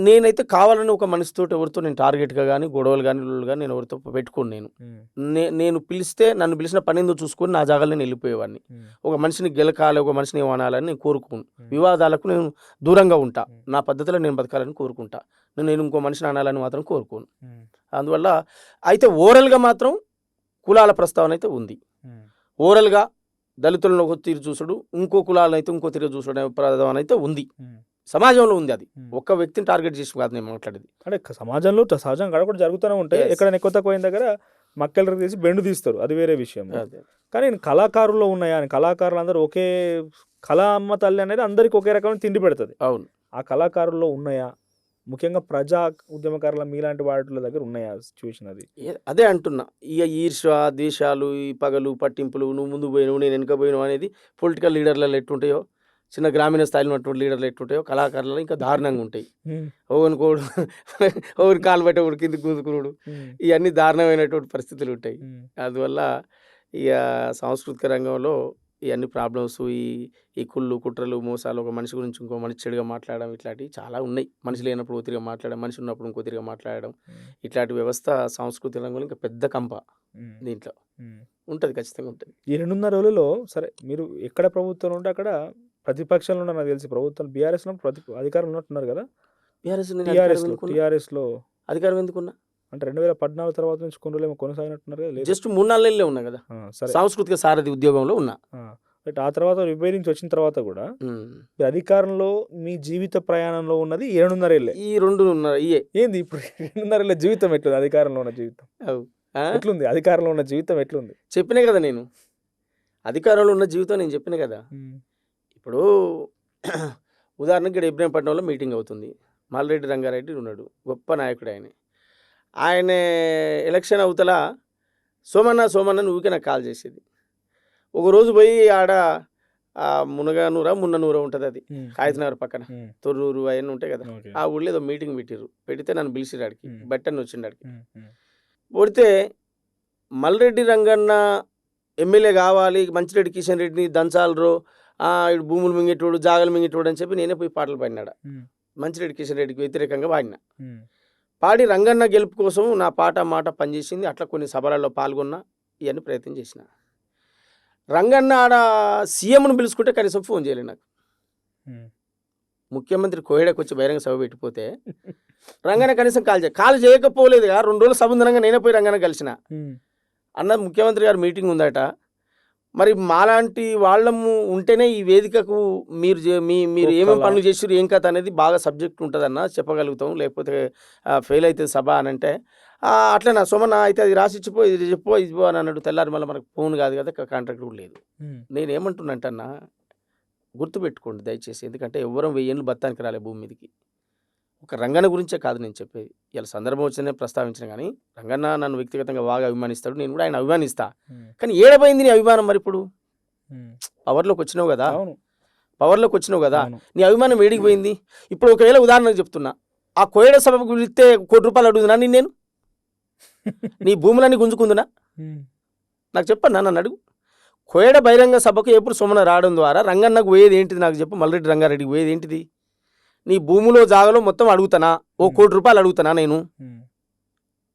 నేనైతే కావాలని ఒక మనిషితో ఎవరితో నేను టార్గెట్గా కానీ, గొడవలు కానీ, కానీ నేను ఎవరితో పెట్టుకోను. నేను పిలిస్తే నన్ను పిలిచిన పని ఏందో చూసుకొని నా జాగాలో నేను వెళ్ళిపోయేవాడిని. ఒక మనిషిని గెలకాలి, ఒక మనిషిని ఏమనాలని నేను కోరుకోను. వివాదాలకు నేను దూరంగా ఉంటా, నా పద్ధతిలో నేను బతకాలని కోరుకుంటా. నేను ఇంకో మనిషిని అనాలని మాత్రం కోరుకోను. అందువల్ల అయితే ఓరల్గా మాత్రం కులాల ప్రస్తావన అయితే ఉంది. ఓరల్గా దళితులను ఒక తీరు చూసుడు, ఇంకో కులాలను అయితే ఇంకో తీరు చూసుడు అనే ప్రధానం అయితే ఉంది, సమాజంలో ఉంది. అది ఒక్క వ్యక్తిని టార్గెట్ చేసి కాదు నేను మాట్లాడేది. అంటే సమాజంలో సహజంగా కూడా జరుగుతూనే ఉంటాయి. ఎక్కడైనా ఎక్కువ తక్కువ అయిన దగ్గర మక్కలు తీసి బెండు తీస్తారు, అది వేరే విషయం. కానీ కళాకారుల్లో ఉన్నాయా అని, కళాకారులు అందరూ ఒకే కళా అమ్మ తల్లి అనేది అందరికి ఒకే రకమైన తిండి పెడుతుంది. అవును, ఆ కళాకారుల్లో ఉన్నాయా? ముఖ్యంగా ప్రజా ఉద్యమకారుల మీలాంటి వాటిల దగ్గర ఉన్నాయా సిచ్యువేషన్? అది అదే అంటున్నా. ఇక ఈర్ష్య, దేశాలు, ఈ పగలు, పట్టింపులు, నువ్వు ముందు పోయినావు నేను వెనుక పోయినావు అనేది పొలిటికల్ లీడర్లలో ఎట్టుంటాయో, చిన్న గ్రామీణ స్థాయిలో ఉన్నటువంటి లీడర్లు ఎట్టుంటాయో, కళాకారులలో ఇంకా దారుణంగా ఉంటాయి. ఒకరికోడు ఒకరి కాలు బట్టి ఒకటి కింద కూదుకునుడు, ఇవన్నీ దారుణమైనటువంటి పరిస్థితులు ఉంటాయి. అందువల్ల ఇక సాంస్కృతిక రంగంలో ఇవన్నీ ప్రాబ్లమ్స్, ఈ ఈ కుళ్ళు కుట్రలు మోసాలు, ఒక మనిషి గురించి ఇంకో మనిషి చెడుగా మాట్లాడడం, ఇట్లాంటివి చాలా ఉన్నాయి. మనిషి లేనప్పుడు ఒత్తిడిగా మాట్లాడడం, మనిషి ఉన్నప్పుడు ఇంకో తిరిగా మాట్లాడడం, ఇట్లాంటి వ్యవస్థ సాంస్కృతిక రంగంలో ఇంకా పెద్ద కంప దీంట్లో ఉంటుంది, ఖచ్చితంగా ఉంటుంది. ఈ 2.5 రోజులలో సరే మీరు ఎక్కడ ప్రభుత్వంలో ఉంటే అక్కడ ప్రతిపక్షంలో ఉన్నారు, నాకు తెలిసి ప్రభుత్వం బీఆర్ఎస్ అధికారం ఉన్నట్టున్నారు కదా. టీఆర్ఎస్లో అధికారం ఎందుకున్నా అంటే 2014 తర్వాత నుంచి కొన్ని రోజులు ఏమో కొనసాగినట్టున్నారు కదా. లేదు. జస్ట్ 3-4 నెలలే ఉన్నా కదా సరే. సాంస్కృతిక సారథి ఉద్యోగంలో ఉన్నా. బట్ ఆ తర్వాత విభేదించి వచ్చిన తర్వాత కూడా మీరు అధికారంలో మీ జీవిత ప్రయాణంలో ఉన్నది 7.5 ఏళ్ళే. ఈ 2.5 ఇయే ఏంది ఇప్పుడు 2.5 ఏళ్ళ జీవితం ఎట్లుంది? అధికారంలో ఉన్న జీవితం ఎట్లుంది? అధికారంలో ఉన్న జీవితం ఎట్లుంది? చెప్పినా కదా నేను, అధికారంలో ఉన్న జీవితం నేను చెప్పిన కదా. ఇప్పుడు ఉదాహరణకి ఇక్కడ ఇబ్రహీంపట్నంలో మీటింగ్ అవుతుంది. మల్రెడ్డి రంగారెడ్డి ఉన్నాడు, గొప్ప నాయకుడు ఆయన ఎలక్షన్ అవతల సోమన్న నువ్వుకే నాకు కాల్ చేసేది. ఒకరోజు పోయి ఆడ మున్ననూర ఉంటుంది, అది కాయతనగర్ పక్కన తొర్రూరు అవన్నీ ఉంటాయి కదా, ఆ ఊళ్ళో ఏదో మీటింగ్ పెట్టిర్రు. పెడితే నన్ను పిలిచిరు, ఆడికి బట్టని వచ్చిండు. ఆడికి పోడితే మల్రెడ్డి రంగన్న ఎమ్మెల్యే కావాలి, మంచిరెడ్డి కిషన్ రెడ్డిని దంచాలరో, ఇటు భూములు మింగేటోడు జాగలు మింగేటోడు అని చెప్పి నేనే పోయి పాటలు పాడినాడు. మంచిరెడ్డి కిషన్ రెడ్డికి వ్యతిరేకంగా పాడినా. పాడి రంగన్న గెలుపు కోసం నా పాట మాట పనిచేసింది. అట్లా కొన్ని సభలలో పాల్గొన్నా, ఇవన్నీ ప్రయత్నం చేసిన. రంగన్న ఆడ సీఎంను పిలుచుకుంటే కనీసం ఫోన్ చేయలేదు నాకు. ముఖ్యమంత్రి కోహెడకు వచ్చి బహిరంగ సభ పెట్టిపోతే రంగన్న కనీసం కాల్ చేయకపోలేదుగా. 2 రోజులు సభ ఉందనగా నేనే పోయి రంగన్న కలిసిన. అన్న ముఖ్యమంత్రి గారు మీటింగ్ ఉందట, మరి మాలాంటి వాళ్ళము ఉంటేనే ఈ వేదికకు మీరు ఏమేమి పనులు చేసారు ఏం కథ అనేది బాగా సబ్జెక్ట్ ఉంటుందన్న, చెప్పగలుగుతాం, లేకపోతే ఫెయిల్ అవుతుంది సభ అని అంటే, అట్లనా సోమన్న అయితే అది రాసిచ్చిపో, ఇది చెప్పో, ఇది పో అని అన్నాడు. తెల్లారి మళ్ళీ మనకు ఫోన్ కాదు కదా, కాంట్రాక్ట్ కూడా లేదు. నేనేమంటున్నాంటన్నా, గుర్తుపెట్టుకోండి దయచేసి, ఎందుకంటే ఎవరం 1000 ఏళ్ళు బత్తానికి రాలే భూమి మీదకి. ఒక రంగన్న గురించే కాదు నేను చెప్పేది, ఇలా సందర్భం వచ్చిందే ప్రస్తావించిన. కానీ రంగన్న నన్ను వ్యక్తిగతంగా బాగా అభిమానిస్తాడు, నేను కూడా ఆయన అభిమానిస్తా. కానీ ఏడపోయింది నీ అభిమానం? మరి ఇప్పుడు పవర్లోకి వచ్చినావు కదా, నీ అభిమానం ఏడికి పోయింది? ఇప్పుడు ఒకవేళ ఉదాహరణకు చెప్తున్నా, ఆ కోయడ సభకు పిలిస్తే ₹1 అడుగుతున్నా నేను నీ భూములన్నీ గుంజుకుందునా? నాకు చెప్పన్నా, నన్ను అడుగు. కోయడ బహిరంగ సభకు ఎప్పుడు సోమన రావడం ద్వారా రంగన్నకు పోయేది ఏంటిది నాకు చెప్పు. మల్రెడ్డి రంగారెడ్డికి పోయేది ఏంటిది? నీ భూములో జాగలో మొత్తం అడుగుతానా, ₹1 అడుగుతానా నేను?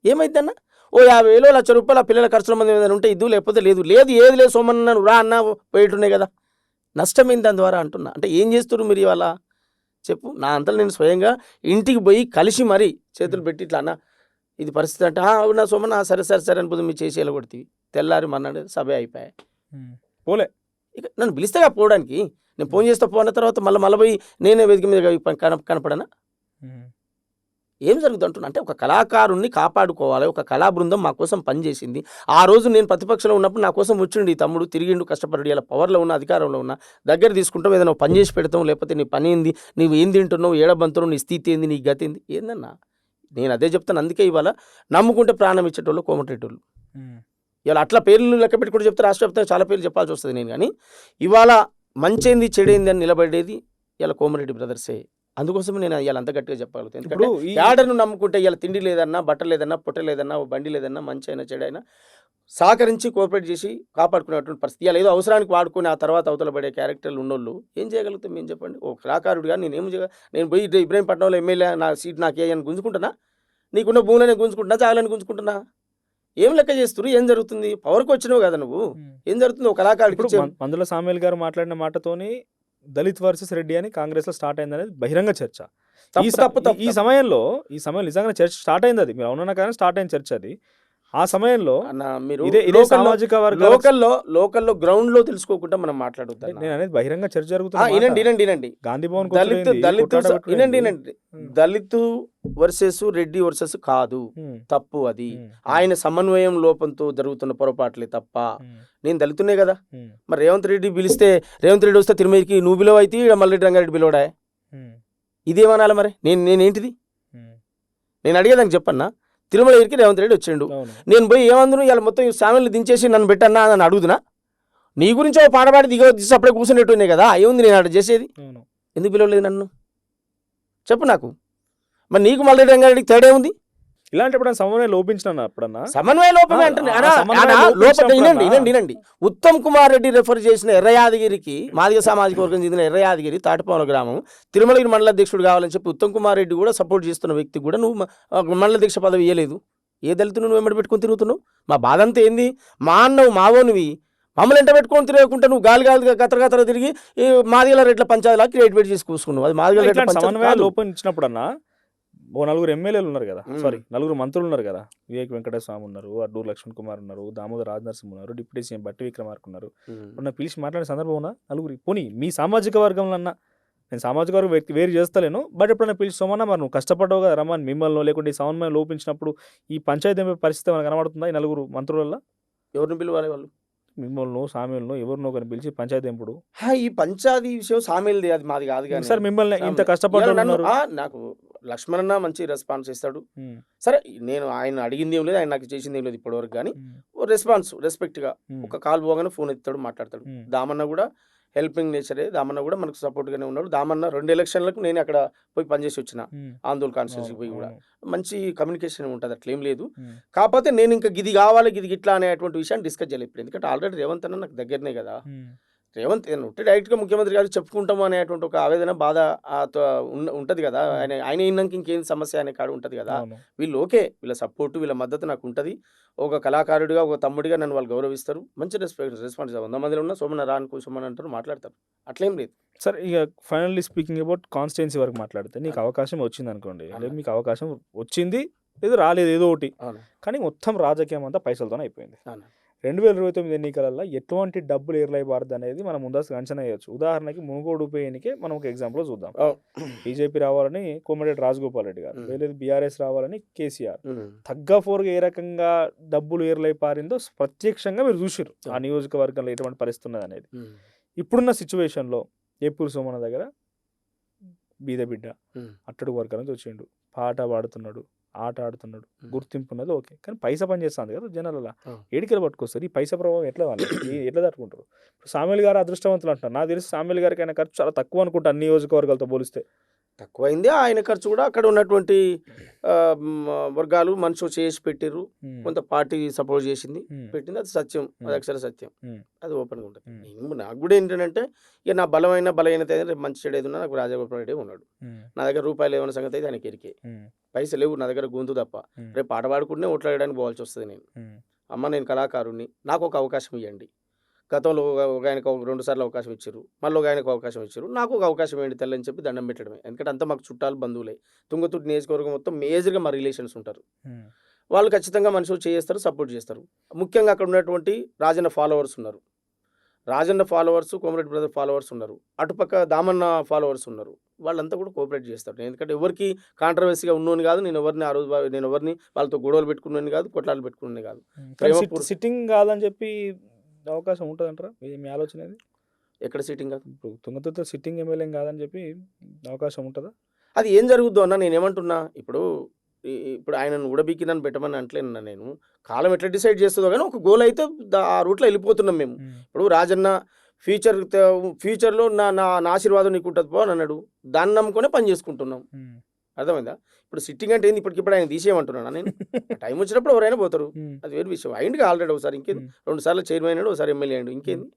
ఏమైందన్నా, ₹50,000 ₹1,00,000 ఆ పిల్లల ఖర్చుల మంది ఏదైనా ఉంటే ఇద్దు, లేకపోతే లేదు. ఏది లేదు సోమన్న, నువ్వు రా అన్నా పోయేటున్నాయి కదా. నష్టమైంది దాని ద్వారా అంటున్నా. అంటే ఏం చేస్తున్నారు మీరు ఇవాళ చెప్పు? నా అంతలో నేను స్వయంగా ఇంటికి పోయి కలిసి మరీ చేతులు పెట్టి ఇట్లా అన్న ఇది పరిస్థితి అంటే, అవునా సోమన్న, సరే అనిపోతుంది, మీరు చేసి వెళ్ళగొడుతుంది. తెల్లారి మన్నాడు సభ అయిపోయాయి, పోలే. ఇక నన్ను పిలిస్తేగా పోవడానికి, నేను ఫోన్ చేస్తే పోయిన తర్వాత మళ్ళీ పోయి నేనే వేదిక మీద కనపడనా? ఏం జరుగుతుంది అంటున్నా. అంటే ఒక కళాకారుణ్ణి కాపాడుకోవాలి, ఒక కళా బృందం మా కోసం పనిచేసింది. ఆ రోజు నేను ప్రతిపక్షంలో ఉన్నప్పుడు నా కోసం వచ్చిండు ఈ తమ్ముడు, తిరిగిండు, కష్టపడి, ఇలా పవర్లో ఉన్న అధికారంలో ఉన్న దగ్గర తీసుకుంటాం, ఏదైనా పని చేసి పెడతాం, లేకపోతే నీ పని ఏంది, నువ్వు ఏం తింటున్నావు, ఏడబంతున్నావు, నీ స్థితి ఏంది, నీ గతి ఏంది, ఏందన్నా నేను అదే చెప్తాను. అందుకే ఇవాళ నమ్ముకుంటే ప్రాణం ఇచ్చేటోళ్ళు కోమటిరెడ్డి. ఇవాళ అట్లా పేర్లు లెక్క పెట్టుకుంటూ చెప్తే రాష్ట్ర వ్యాప్తంగా చాలా పేర్లు చెప్పాల్సి వస్తుంది నేను. కానీ ఇవాళ మంచేంది చెడేంది అని నిలబడేది ఇలా కోమటిరెడ్డి బ్రదర్సే. అందుకోసం నేను ఇవాళ అంత గట్టిగా చెప్పగలుగుతాను. ఎందుకంటే యాడర్ను నమ్ముకుంటే ఇలా తిండి లేదన్నా, బట్ట లేదన్నా, పొట్ట లేదన్నా, బండి లేదన్నా, మంచి అయినా చెడైనా సహకరించి కోఆపరేట్ చేసి కాపాడుకునేటువంటి పరిస్థితి. ఇలా ఏదో అవసరానికి వాడుకొని ఆ తర్వాత అవతల పడే క్యారెక్టర్లు ఉన్నోళ్ళు ఏం చేయగలుగుతాం మేము చెప్పండి? ఓ కళాకారుడిగా నేను పోయి ఇబ్రహీంపట్నంలో ఎమ్మెల్యే నా సీట్ నాకే అని గుంజుకుంటున్నా? నీకున్న భూములని గుంజుకుంటున్నా, జాగాలని గుంజుకుంటున్నా? ఏం లెక్క చేస్తున్నారు? ఏం జరుగుతుంది? పవర్కి వచ్చినావు కదా నువ్వు, ఏం జరుగుతుంది? ఒక కళాకారుడికి మందుల సామ్యుల్ గారు మాట్లాడిన మాటతోని దళిత్ వర్సెస్ రెడ్డి అని కాంగ్రెస్ లో స్టార్ట్ అయింది అనేది బహిరంగ చర్చ. ఈ సమయంలో నిజంగా చర్చ స్టార్ట్ అయింది, అది మీరు అవునన్నా కానీ స్టార్ట్ అయిన చర్చ అది. ఆ సమయంలో మీరు సామాజిక లోకల్లో గ్రౌండ్ లో తెలుసుకోకుండా మనం మాట్లాడుతాం. నేను అనేది బహిరంగ చర్చ జరుగుతుంది. వినండి, గాంధీ భవన్ దళిత్ వర్సెస్ రెడ్డి వర్సెస్ కాదు, తప్పు అది. ఆయన సమన్వయం లోపంతో జరుగుతున్న పొరపాట్లే తప్ప. నేను దళితునే కదా, మరి రేవంత్ రెడ్డి వస్తే తిరుమలకి నువ్వు బిలవ అయితే మల్రెడ్డి రంగారెడ్డి బిలవడా? ఇదేమనాలి మరి? నేనేంటిది? నేను అడిగేదానికి చెప్పన్నా. తిరుమల దగ్గరికి రేవంత్ రెడ్డి వచ్చిండు, నేను పోయి ఏమందును ఇలా మొత్తం సామెల్ని దించేసి నన్ను పెట్టన్నా అని అడుగుతున్నా? నీ గురించి ఒక పాడపాడి తీసి అప్పుడే కూర్చునేట్టున్నాయి కదా, ఏముంది నేను అక్కడ చేసేది? ఎందుకు పిలవలేదు నన్ను చెప్పు నాకు? మరి నీకు మల్రెడ్డి రంగారెడ్డికి తేడా ఉంది? ఇలాంటి ఎప్పుడైనా సమన్వయం లోపించిన ఎప్పుడన్నా సమన్వయ లోపమే అంటుంది. వినండి. ఉత్తమ్ కుమార్ రెడ్డి రెఫర్ చేసిన ఎర్ర యాదగిరికి, మాదిగ సామాజిక వర్గం చెందిన ఎర్ర యాదగిరి తాటిపాముల గ్రామం, తిరుమలగిరి మండల అధ్యక్షుడు కావాలని చెప్పి ఉత్తమ్ కుమార్ రెడ్డి కూడా సపోర్ట్ చేస్తున్న వ్యక్తి కూడా నువ్వు మండల అధ్యక్ష పదవి ఇవ్వలేదు. ఏ దళితులు నువ్వు వెంబడి పెట్టుకొని తిరుగుతున్నావు? మా బాధ అంతా ఏంది? మా అన్నవు మావోనివి మమ్మల్ని ఎంట పెట్టుకొని తిరగకుండా నువ్వు గాలిగా గతర తిరిగి ఈ మాదిగల రెడ్ల పంచాయతీలా క్రియేట్ చేసి కూసుకున్నావు. అది మాదిగల రెడ్ల సమన్వయ లోపం ఇచ్చినప్పుడన్నా ఓ 4 ఎమ్మెల్యేలు ఉన్నారు కదా, సారీ 4 మంత్రులు ఉన్నారు కదా, వివేక్ వెంకటేశ్వర స్వామి ఉన్నారు, అడ్డూరు లక్ష్మణ్ కుమార్ ఉన్నారు, దామోదర్ రాజనరసింహ ఉన్నారు, డిప్యూటీ సీఎం బట్టి విక్రమార్క ఉన్నారు. ఇప్పుడు పిలిచి మాట్లాడే సందర్భం ఉన్నా 4 పోనీ మీ సామాజిక వర్గంలో అన్నా, నేను సామాజిక వర్గం వ్యక్తి వేరు చేస్తలేను, బట్ ఎప్పుడైనా పిలిచి సోమన్నా మరి నువ్వు కష్టపడ్డావు కదా రమ్మని మిమ్మల్ని, లేకుంటే ఈ సమన్వయం లోపించినప్పుడు ఈ పంచాయతీ పరిస్థితి మనకు కనబడుతుందా? ఈ 4 మంత్రులలో ఎవరిని పిలవాలి? వాళ్ళు మిమ్మల్ని సామీలను ఎవరినో కానీ పిలిచి పంచాయతీ ఎంపుడు ఈ పంచాయతీ విషయం సామీలది, అది మాది కాదు. కానీ సార్ మిమ్మల్ని ఇంత కష్టపడ్డారు. నాకు లక్ష్మణన్న మంచి రెస్పాన్స్ ఇస్తాడు. సరే నేను ఆయన అడిగింది ఏం లేదు, ఆయన నాకు చేసింది ఏం లేదు ఇప్పటివరకు. కానీ రెస్పెక్ట్ గా ఒక కాల్ పోగానే ఫోన్ ఎత్తాడు, మాట్లాడతాడు. దామన్న కూడా హెల్పింగ్ నేచరే. దామన్న కూడా మనకు సపోర్ట్ గానే ఉన్నాడు. దామన్న 2 ఎలక్షన్లకు నేను అక్కడ పోయి పనిచేసి వచ్చిన, ఆందోళన కాన్స్టిట్యూన్సీ పోయి కూడా మంచి కమ్యూనికేషన్ ఉంటుంది, అట్లేం లేదు. కాకపోతే నేను ఇంకా గిది కావాలి గిది గిట్లా అనేటువంటి విషయాన్ని డిస్కస్ చేయలేదు. ఎందుకంటే ఆల్రెడీ రేవంత్ అన్న నాకు దగ్గరనే కదా. రేవంత్ ఉంటే డైరెక్ట్గా ముఖ్యమంత్రి గారు చెప్పుకుంటాము అనేటువంటి ఒక ఆవేదన బాధ ఉంటుంది కదా. ఆయన అయినాక ఇంకేం సమస్య అనే కాడు ఉంటుంది కదా. వీళ్ళు ఓకే, వీళ్ళ సపోర్టు వీళ్ళ మద్దతు నాకు ఉంటుంది. ఒక కళాకారుడిగా ఒక తమ్ముడిగా నన్ను వాళ్ళు గౌరవిస్తారు. మంచి రెస్పాన్స్ 100 మందిలో ఉన్న సోమన్న రాను సోమన్ అంటారు, మాట్లాడతారు, అట్లేం లేదు. సార్ ఇక ఫైనల్లీ స్పీకింగ్ అబౌట్ కాన్స్టిట్యున్సీ వరకు మాట్లాడితే, నీకు అవకాశం వచ్చింది అనుకోండి, లేదా మీకు అవకాశం వచ్చింది ఏదో రాలేదు ఏదో ఒకటి, కానీ మొత్తం రాజకీయం అంతా పైసలతోనే అయిపోయింది. 2029 ఎన్నికలలో ఎటువంటి డబ్బులు ఏర్లైబారదు అనేది మనం ముందస్తుగా అంచనా వేయచ్చు. ఉదాహరణకి మునుగోడు ఉప ఎన్నికే మనం ఒక ఎగ్జాంపుల్ చూద్దాం. బీజేపీ రావాలని కోమటిరెడ్డి రాజగోపాల్ రెడ్డి గారు, లేదు బీఆర్ఎస్ రావాలని కేసీఆర్, తగ్గ ఫోర్గా ఏ రకంగా డబ్బులు ఏర్లైపారిందో ప్రత్యక్షంగా మీరు చూసారు ఆ నియోజకవర్గంలో ఎటువంటి పరిస్థితి ఉన్నది అనేది. ఇప్పుడున్న సిచ్యువేషన్లో ఏపూరు సోమన్న దగ్గర బీద బిడ్డ అట్టడుగు వర్గాల నుంచి వచ్చిండు, పాట పాడుతున్నాడు, ఆట ఆడుతున్నాడు, గుర్తింపు ఉన్నది ఓకే, కానీ పైసా పని చేస్తుంది కదా జనాలలో. ఏడికలు పట్టుకొస్తారు, ఈ పైసా ప్రభావం ఎట్లా ఎట్లా తట్టుకుంటారు? సామ్యుల్ గారు అదృష్టవంతులు అంటారు. నాకు తెలిసి సామ్యుల్ గారికి అయినా ఖర్చు చాలా తక్కువ అనుకుంటా అన్ని నియోజకవర్గాలతో పోలిస్తే. తక్కువైంది ఆయన ఖర్చు కూడా. అక్కడ ఉన్నటువంటి వర్గాలు మనుషులు చేసి పెట్టిర్రు, కొంత పార్టీ సపోర్ట్ చేసింది పెట్టింది, అది సత్యం, అది అక్షర సత్యం, అది ఓపెన్గా ఉంటుంది. నాకు కూడా ఏంటంటే ఇక నా బలహీనత అయితే రేపు మంచి చెడు ఏది ఉన్నా నాకు రాజగోపాల్ రెడ్డి ఉన్నాడు. నా దగ్గర రూపాయలు ఏమైనా సంగతి అయితే ఆయనకి ఎరికే, పైసలు లేవు నా దగ్గర, గొంతు తప్ప. రేపు పాట పాడుకుంటూనే ఓట్లాడడానికి పోవాల్సి వస్తుంది. నేను నేను కళాకారుణ్ణి, నాకు ఒక అవకాశం ఇవ్వండి. గతంలో ఒక ఆయనకు 2 సార్లు అవకాశం ఇచ్చారు, మళ్ళీ ఒక ఆయనకు అవకాశం ఇచ్చారు, నాకు ఒక అవకాశం ఏంటి తెల్లని చెప్పి దండం పెట్టడమే. ఎందుకంటే అంతా మాకు చుట్టాలు బంధువులే. తుంగతుర్తి నియోజకవర్గం మొత్తం మేజర్గా మా రిలేషన్స్ ఉంటారు. వాళ్ళు ఖచ్చితంగా మనుషులు చేస్తారు, సపోర్ట్ చేస్తారు. ముఖ్యంగా అక్కడ ఉన్నటువంటి రాజన్న ఫాలోవర్స్ ఉన్నారు, Rajanna followers, Komareddy brother followers ఉన్నారు, అటుపక్క దామన్న ఫాలోవర్స్ ఉన్నారు. వాళ్ళంతా కూడా కోఆపరేట్ చేస్తారు. ఎందుకంటే ఎవరికి కాంట్రవర్సీగా ఉన్నోని కాదు, నేను ఎవరిని వాళ్ళతో గొడవలు పెట్టుకున్నాను కాదు, కొట్లాలు పెట్టుకున్నాను కాదు. సిట్టింగ్ కాదని చెప్పి అవకాశం ఉంటుంది అంటారా? మీ ఆలోచన అది ఎక్కడ సిట్టింగ్ కాదు? ఇప్పుడు తుంగతుర్తిలో సిట్టింగ్ ఎమ్మెల్యే కాదని చెప్పి అవకాశం ఉంటుందా? అది ఏం జరుగుద్దో అన్న నేనేమంటున్నా, ఇప్పుడు ఆయనను ఉడబీకినని పెట్టమని అంటలేను నేను. కాలం ఎట్లా డిసైడ్ చేస్తుందో కానీ ఒక గోల్ అయితే ఆ రూట్లో వెళ్ళిపోతున్నాం మేము. ఇప్పుడు రాజన్న ఫ్యూచర్లో నా ఆశీర్వాదం నీకు ఉంటుంది పో అని అన్నాడు, దాన్ని నమ్ముకొనే పని చేసుకుంటున్నాం. అర్థమైందా? ఇప్పుడు సిట్టింగ్ అంటే ఏంది? ఇప్పటికిప్పుడు ఆయన తీసేయమంటున్నాను నేను. టైం వచ్చినప్పుడు ఎవరైనా పోతారు, అది వేరే విషయం. అయింది ఆల్రెడీ ఒకసారి, ఇంకేంది 2 సార్లు చైర్మన్ అయ్యాడు, ఒకసారి ఎమ్మెల్యే అయ్యాడు, ఇంకేంది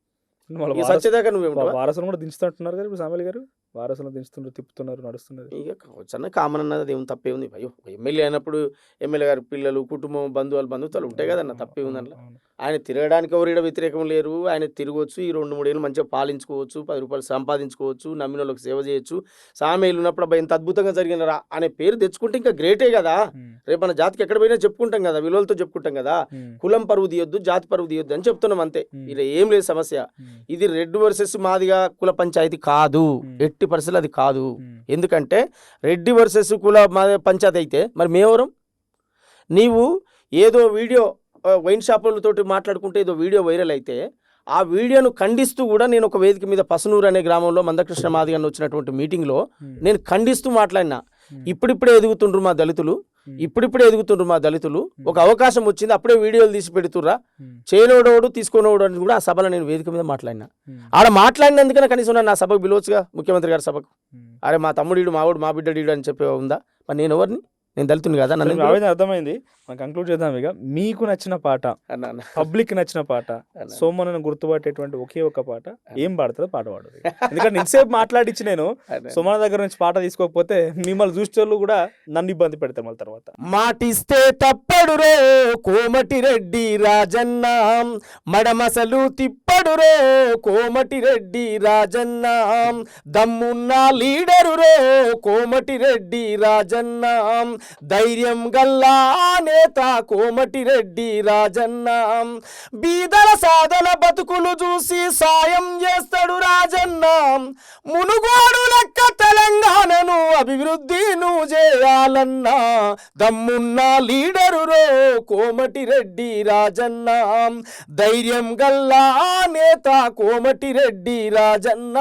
సత్యదాకా నువ్వేమో. వారసులు కూడా దించుతుంటున్నారు కదా ఇప్పుడు సామ్యుల్ గారు, వారసులు దించుతున్నారు, తిప్పుతున్నారు, నడుస్తున్నారు. ఇక కావచ్చన్న కామన్ అన్నది అది ఏమి తప్పే ఉంది. అయ్యో ఎమ్మెల్యే అయినప్పుడు ఎమ్మెల్యే గారి పిల్లలు, కుటుంబం, బంధువులు ఉంటాయి కదన్న, తప్పే ఉంది అందులో. ఆయన తిరగడానికి ఎవరిడ వ్యతిరేకం లేరు, ఆయన తిరగవచ్చు, ఈ 2-3 ఏళ్ళు మంచిగా పాలించుకోవచ్చు, 10 రూపాయలు సంపాదించుకోవచ్చు, నమ్మిన వాళ్ళకి సేవ చేయొచ్చు. సామేలు ఉన్నప్పుడు అబ్బాయి ఎంత అద్భుతంగా జరిగినరా అనే పేరు తెచ్చుకుంటే ఇంకా గ్రేటే కదా. రేపు మన జాతికి ఎక్కడ పోయినా చెప్పుకుంటాం కదా, విలువలతో చెప్పుకుంటాం కదా. కులం పరువు తీయొద్దు, జాతి పరువు తీయొద్దు అని చెప్తున్నాం అంతే. ఇలా ఏం లేదు సమస్య. ఇది రెడ్డి వర్సెస్ మాదిగా కుల పంచాయతీ కాదు, ఎట్టి పరిస్థితులు అది కాదు. ఎందుకంటే రెడ్డి వర్సెస్ కుల పంచాయతీ అయితే మరి మేవరం? నీవు ఏదో వీడియో వైన్ షాపులతోటి మాట్లాడుకుంటే ఏదో వీడియో వైరల్ అయితే ఆ వీడియోను ఖండిస్తూ కూడా నేను ఒక వేదిక మీద పసునూరు అనే గ్రామంలో మందకృష్ణ మాదిగన్న వచ్చినటువంటి మీటింగ్లో నేను ఖండిస్తూ మాట్లాడినా. ఇప్పుడిప్పుడే ఎదుగుతుండ్రు మా దళితులు, ఒక అవకాశం వచ్చింది అప్పుడే వీడియోలు తీసి పెడుతుర్రా, చేయనోడోడు తీసుకోనోడు అని కూడా ఆ సభలో నేను వేదిక మీద మాట్లాడినా. ఆడ మాట్లాడినందుకనే కనీసం నా సభకు పిలవచ్చుగా, ముఖ్యమంత్రి గారి సభకు. అరే మా తమ్ముడు మావాడు మా బిడ్డడు అని చెప్పే ఉందా? మరి నేను ఎవరిని? నేను దళితుని కదా నన్ను ఎందుకు ఆవేదన అర్థమైంది. మనం కంక్లూడ్ చేద్దాం ఇక. మీకు నచ్చిన పాట, అన్నా అన్నా. పబ్లిక్ నచ్చిన పాట, అన్నా. సోమన్నను గుర్తుపట్టేటువంటి ఒకే ఒక పాట ఏం పాడుతుందో పాట పాడదు. ఎందుకంటే ఇంతసేపు మాట్లాడిచ్చి నేను అన్నా. సోమన్న దగ్గర నుంచి పాట తీసుకోకపోతే మిమ్మల్ని చూసేవాళ్ళు కూడా నన్ను ఇబ్బంది పెడతారు మళ్ళీ తర్వాత. మాటిస్తే తప్పడురో కోమటిరెడ్డి రాజన్న, మడమసలు తిప్పడురో కోమటిరెడ్డి రాజన్న, దమ్మున్న లీడరురో కోమటిరెడ్డి రాజన్న, ధైర్యం గల్లా నేత కోమటిరెడ్డి రాజన్న, బీదల సాధన బతుకులు చూసి సాయం చేస్తాడు రాజన్న, మునుగోడు లెక్క తెలంగాణను అభివృద్ధి నువ్వు చేయాలన్నా, దమ్మున్న లీడరురో కోమటిరెడ్డి రాజన్న, ధైర్యం గల్లా నేత కోమటిరెడ్డి రాజన్న.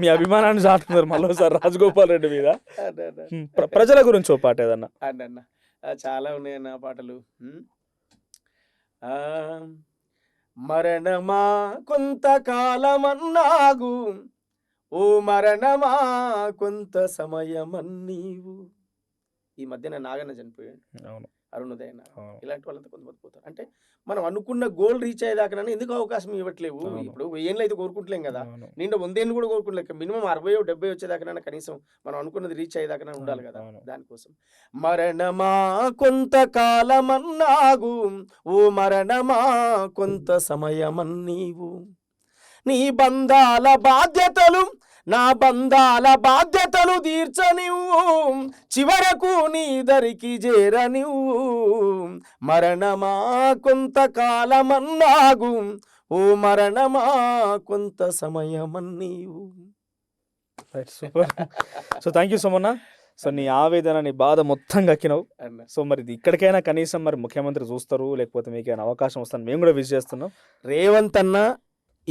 మీ అభిమానాన్ని చాటున్నారు మళ్ళీసారి రాజగోపాల్ రెడ్డి మీద. ప్రజల గురించి ఓ పాట ఏదన్నా. అన్న చాలా ఉన్నాయన్న పాటలు. ఆ, మరణమా కొంతకాలమన్నాగు, ఓ మరణమా కొంత సమయమన్నీవు. ఈ మధ్యన నాగన్న చనిపోయాడు, అవును, అరుణోదయ నాగ. అవును. ఇలాంటి వాళ్ళంతా కొంతమంది పోతారు. అంటే మనం అనుకున్న గోల్ రీచ్ అయ్యేదాకా ఎందుకు అవకాశం ఇవ్వట్లేవు? అవును. ఇప్పుడు 1000 ఏళ్ళు అయితే కోరుకుంటలేం కదా, అవును. నిండా 100 ఏళ్ళు కూడా కోరుకుంటలేక మినిమం 60-70 వచ్చేదాకా కనీసం మనం అనుకున్నది రీచ్ అయ్యేదాకా ఉండాలి కదా. అవును. దానికోసం మరణమా కొంతకాలమన్నాగు, ఓ మరణమా కొంత సమయమన్నీవు, నీ బంధాల బాధ్యతలు నా బంధాల బాధ్యతలు తీర్చనివ్వు, చివరకు నీ దరికి చేరనివ్వు, మరణమా కొంతకాలమన్నాగు, ఓ మరణమా కొంత సమయమన్నీవు. Super. So thank you Somanna. So నీ ఆవేదన, నీ బాధ మొత్తం గక్కినావు. అన్న సో మరి ఇది ఇక్కడికైనా కనీసం మరి ముఖ్యమంత్రి చూస్తారు, లేకపోతే మీకు ఏమైనా అవకాశం వస్తాను మేము కూడా విష్ చేస్తున్నాం. రేవంత్ అన్న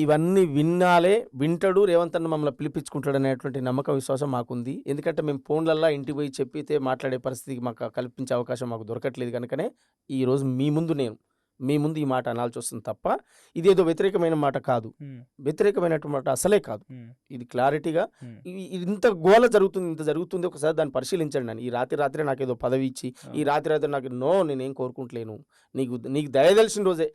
ఇవన్నీ విన్నాలే, వింటాడు. రేవంత్ అన్న మమ్మల్ని పిలిపించుకుంటాడు అనేటువంటి నమ్మకం, విశ్వాసం మాకుంది. ఎందుకంటే మేము ఫోన్లల్లో ఇంటికి పోయి చెప్పితే మాట్లాడే పరిస్థితికి మాకు కల్పించే అవకాశం మాకు దొరకట్లేదు. కనుకనే ఈరోజు మీ ముందు ఈ మాట అనాల్సి వస్తుంది తప్ప ఇదేదో వ్యతిరేకమైన మాట కాదు, వ్యతిరేకమైనటువంటి మాట అసలే కాదు. ఇది క్లారిటీగా ఇది ఇంత గోల జరుగుతుంది, ఇంత జరుగుతుంది, ఒకసారి దాన్ని పరిశీలించండి. నేను ఈ రాత్రి నాకు ఏదో పదవి ఇచ్చి ఈ రాత్రి నాకు నేనేం కోరుకుంటలేను. నీకు దయ తెలిసిన రోజే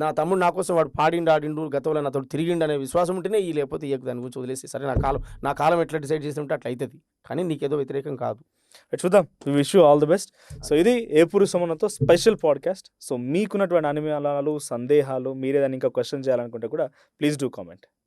నా తమ్ముడు నా కోసం వాడు పాడిండు ఆడిండు గతంలో నాతో తిరిగిండు అనే విశ్వాసం ఉంటేనే ఈ, లేకపోతే ఈ దాని గురించి వదిలేసి సరే నా కాలం ఎట్లా డిసైడ్ చేసి ఉంటే అట్లా అవుతుంది. కానీ నీకేదో వ్యతిరేకం కాదు. చూద్దాం. We wish you all the best. So ఇది ఏపూరు సోమన్నతో స్పెషల్ పాడ్కాస్ట్. సో మీకున్నటువంటి అనుమానాలు, సందేహాలు, మీరేదాన్ని ఇంకా క్వశ్చన్ చేయాలనుకుంటే కూడా ప్లీజ్ డూ కామెంట్.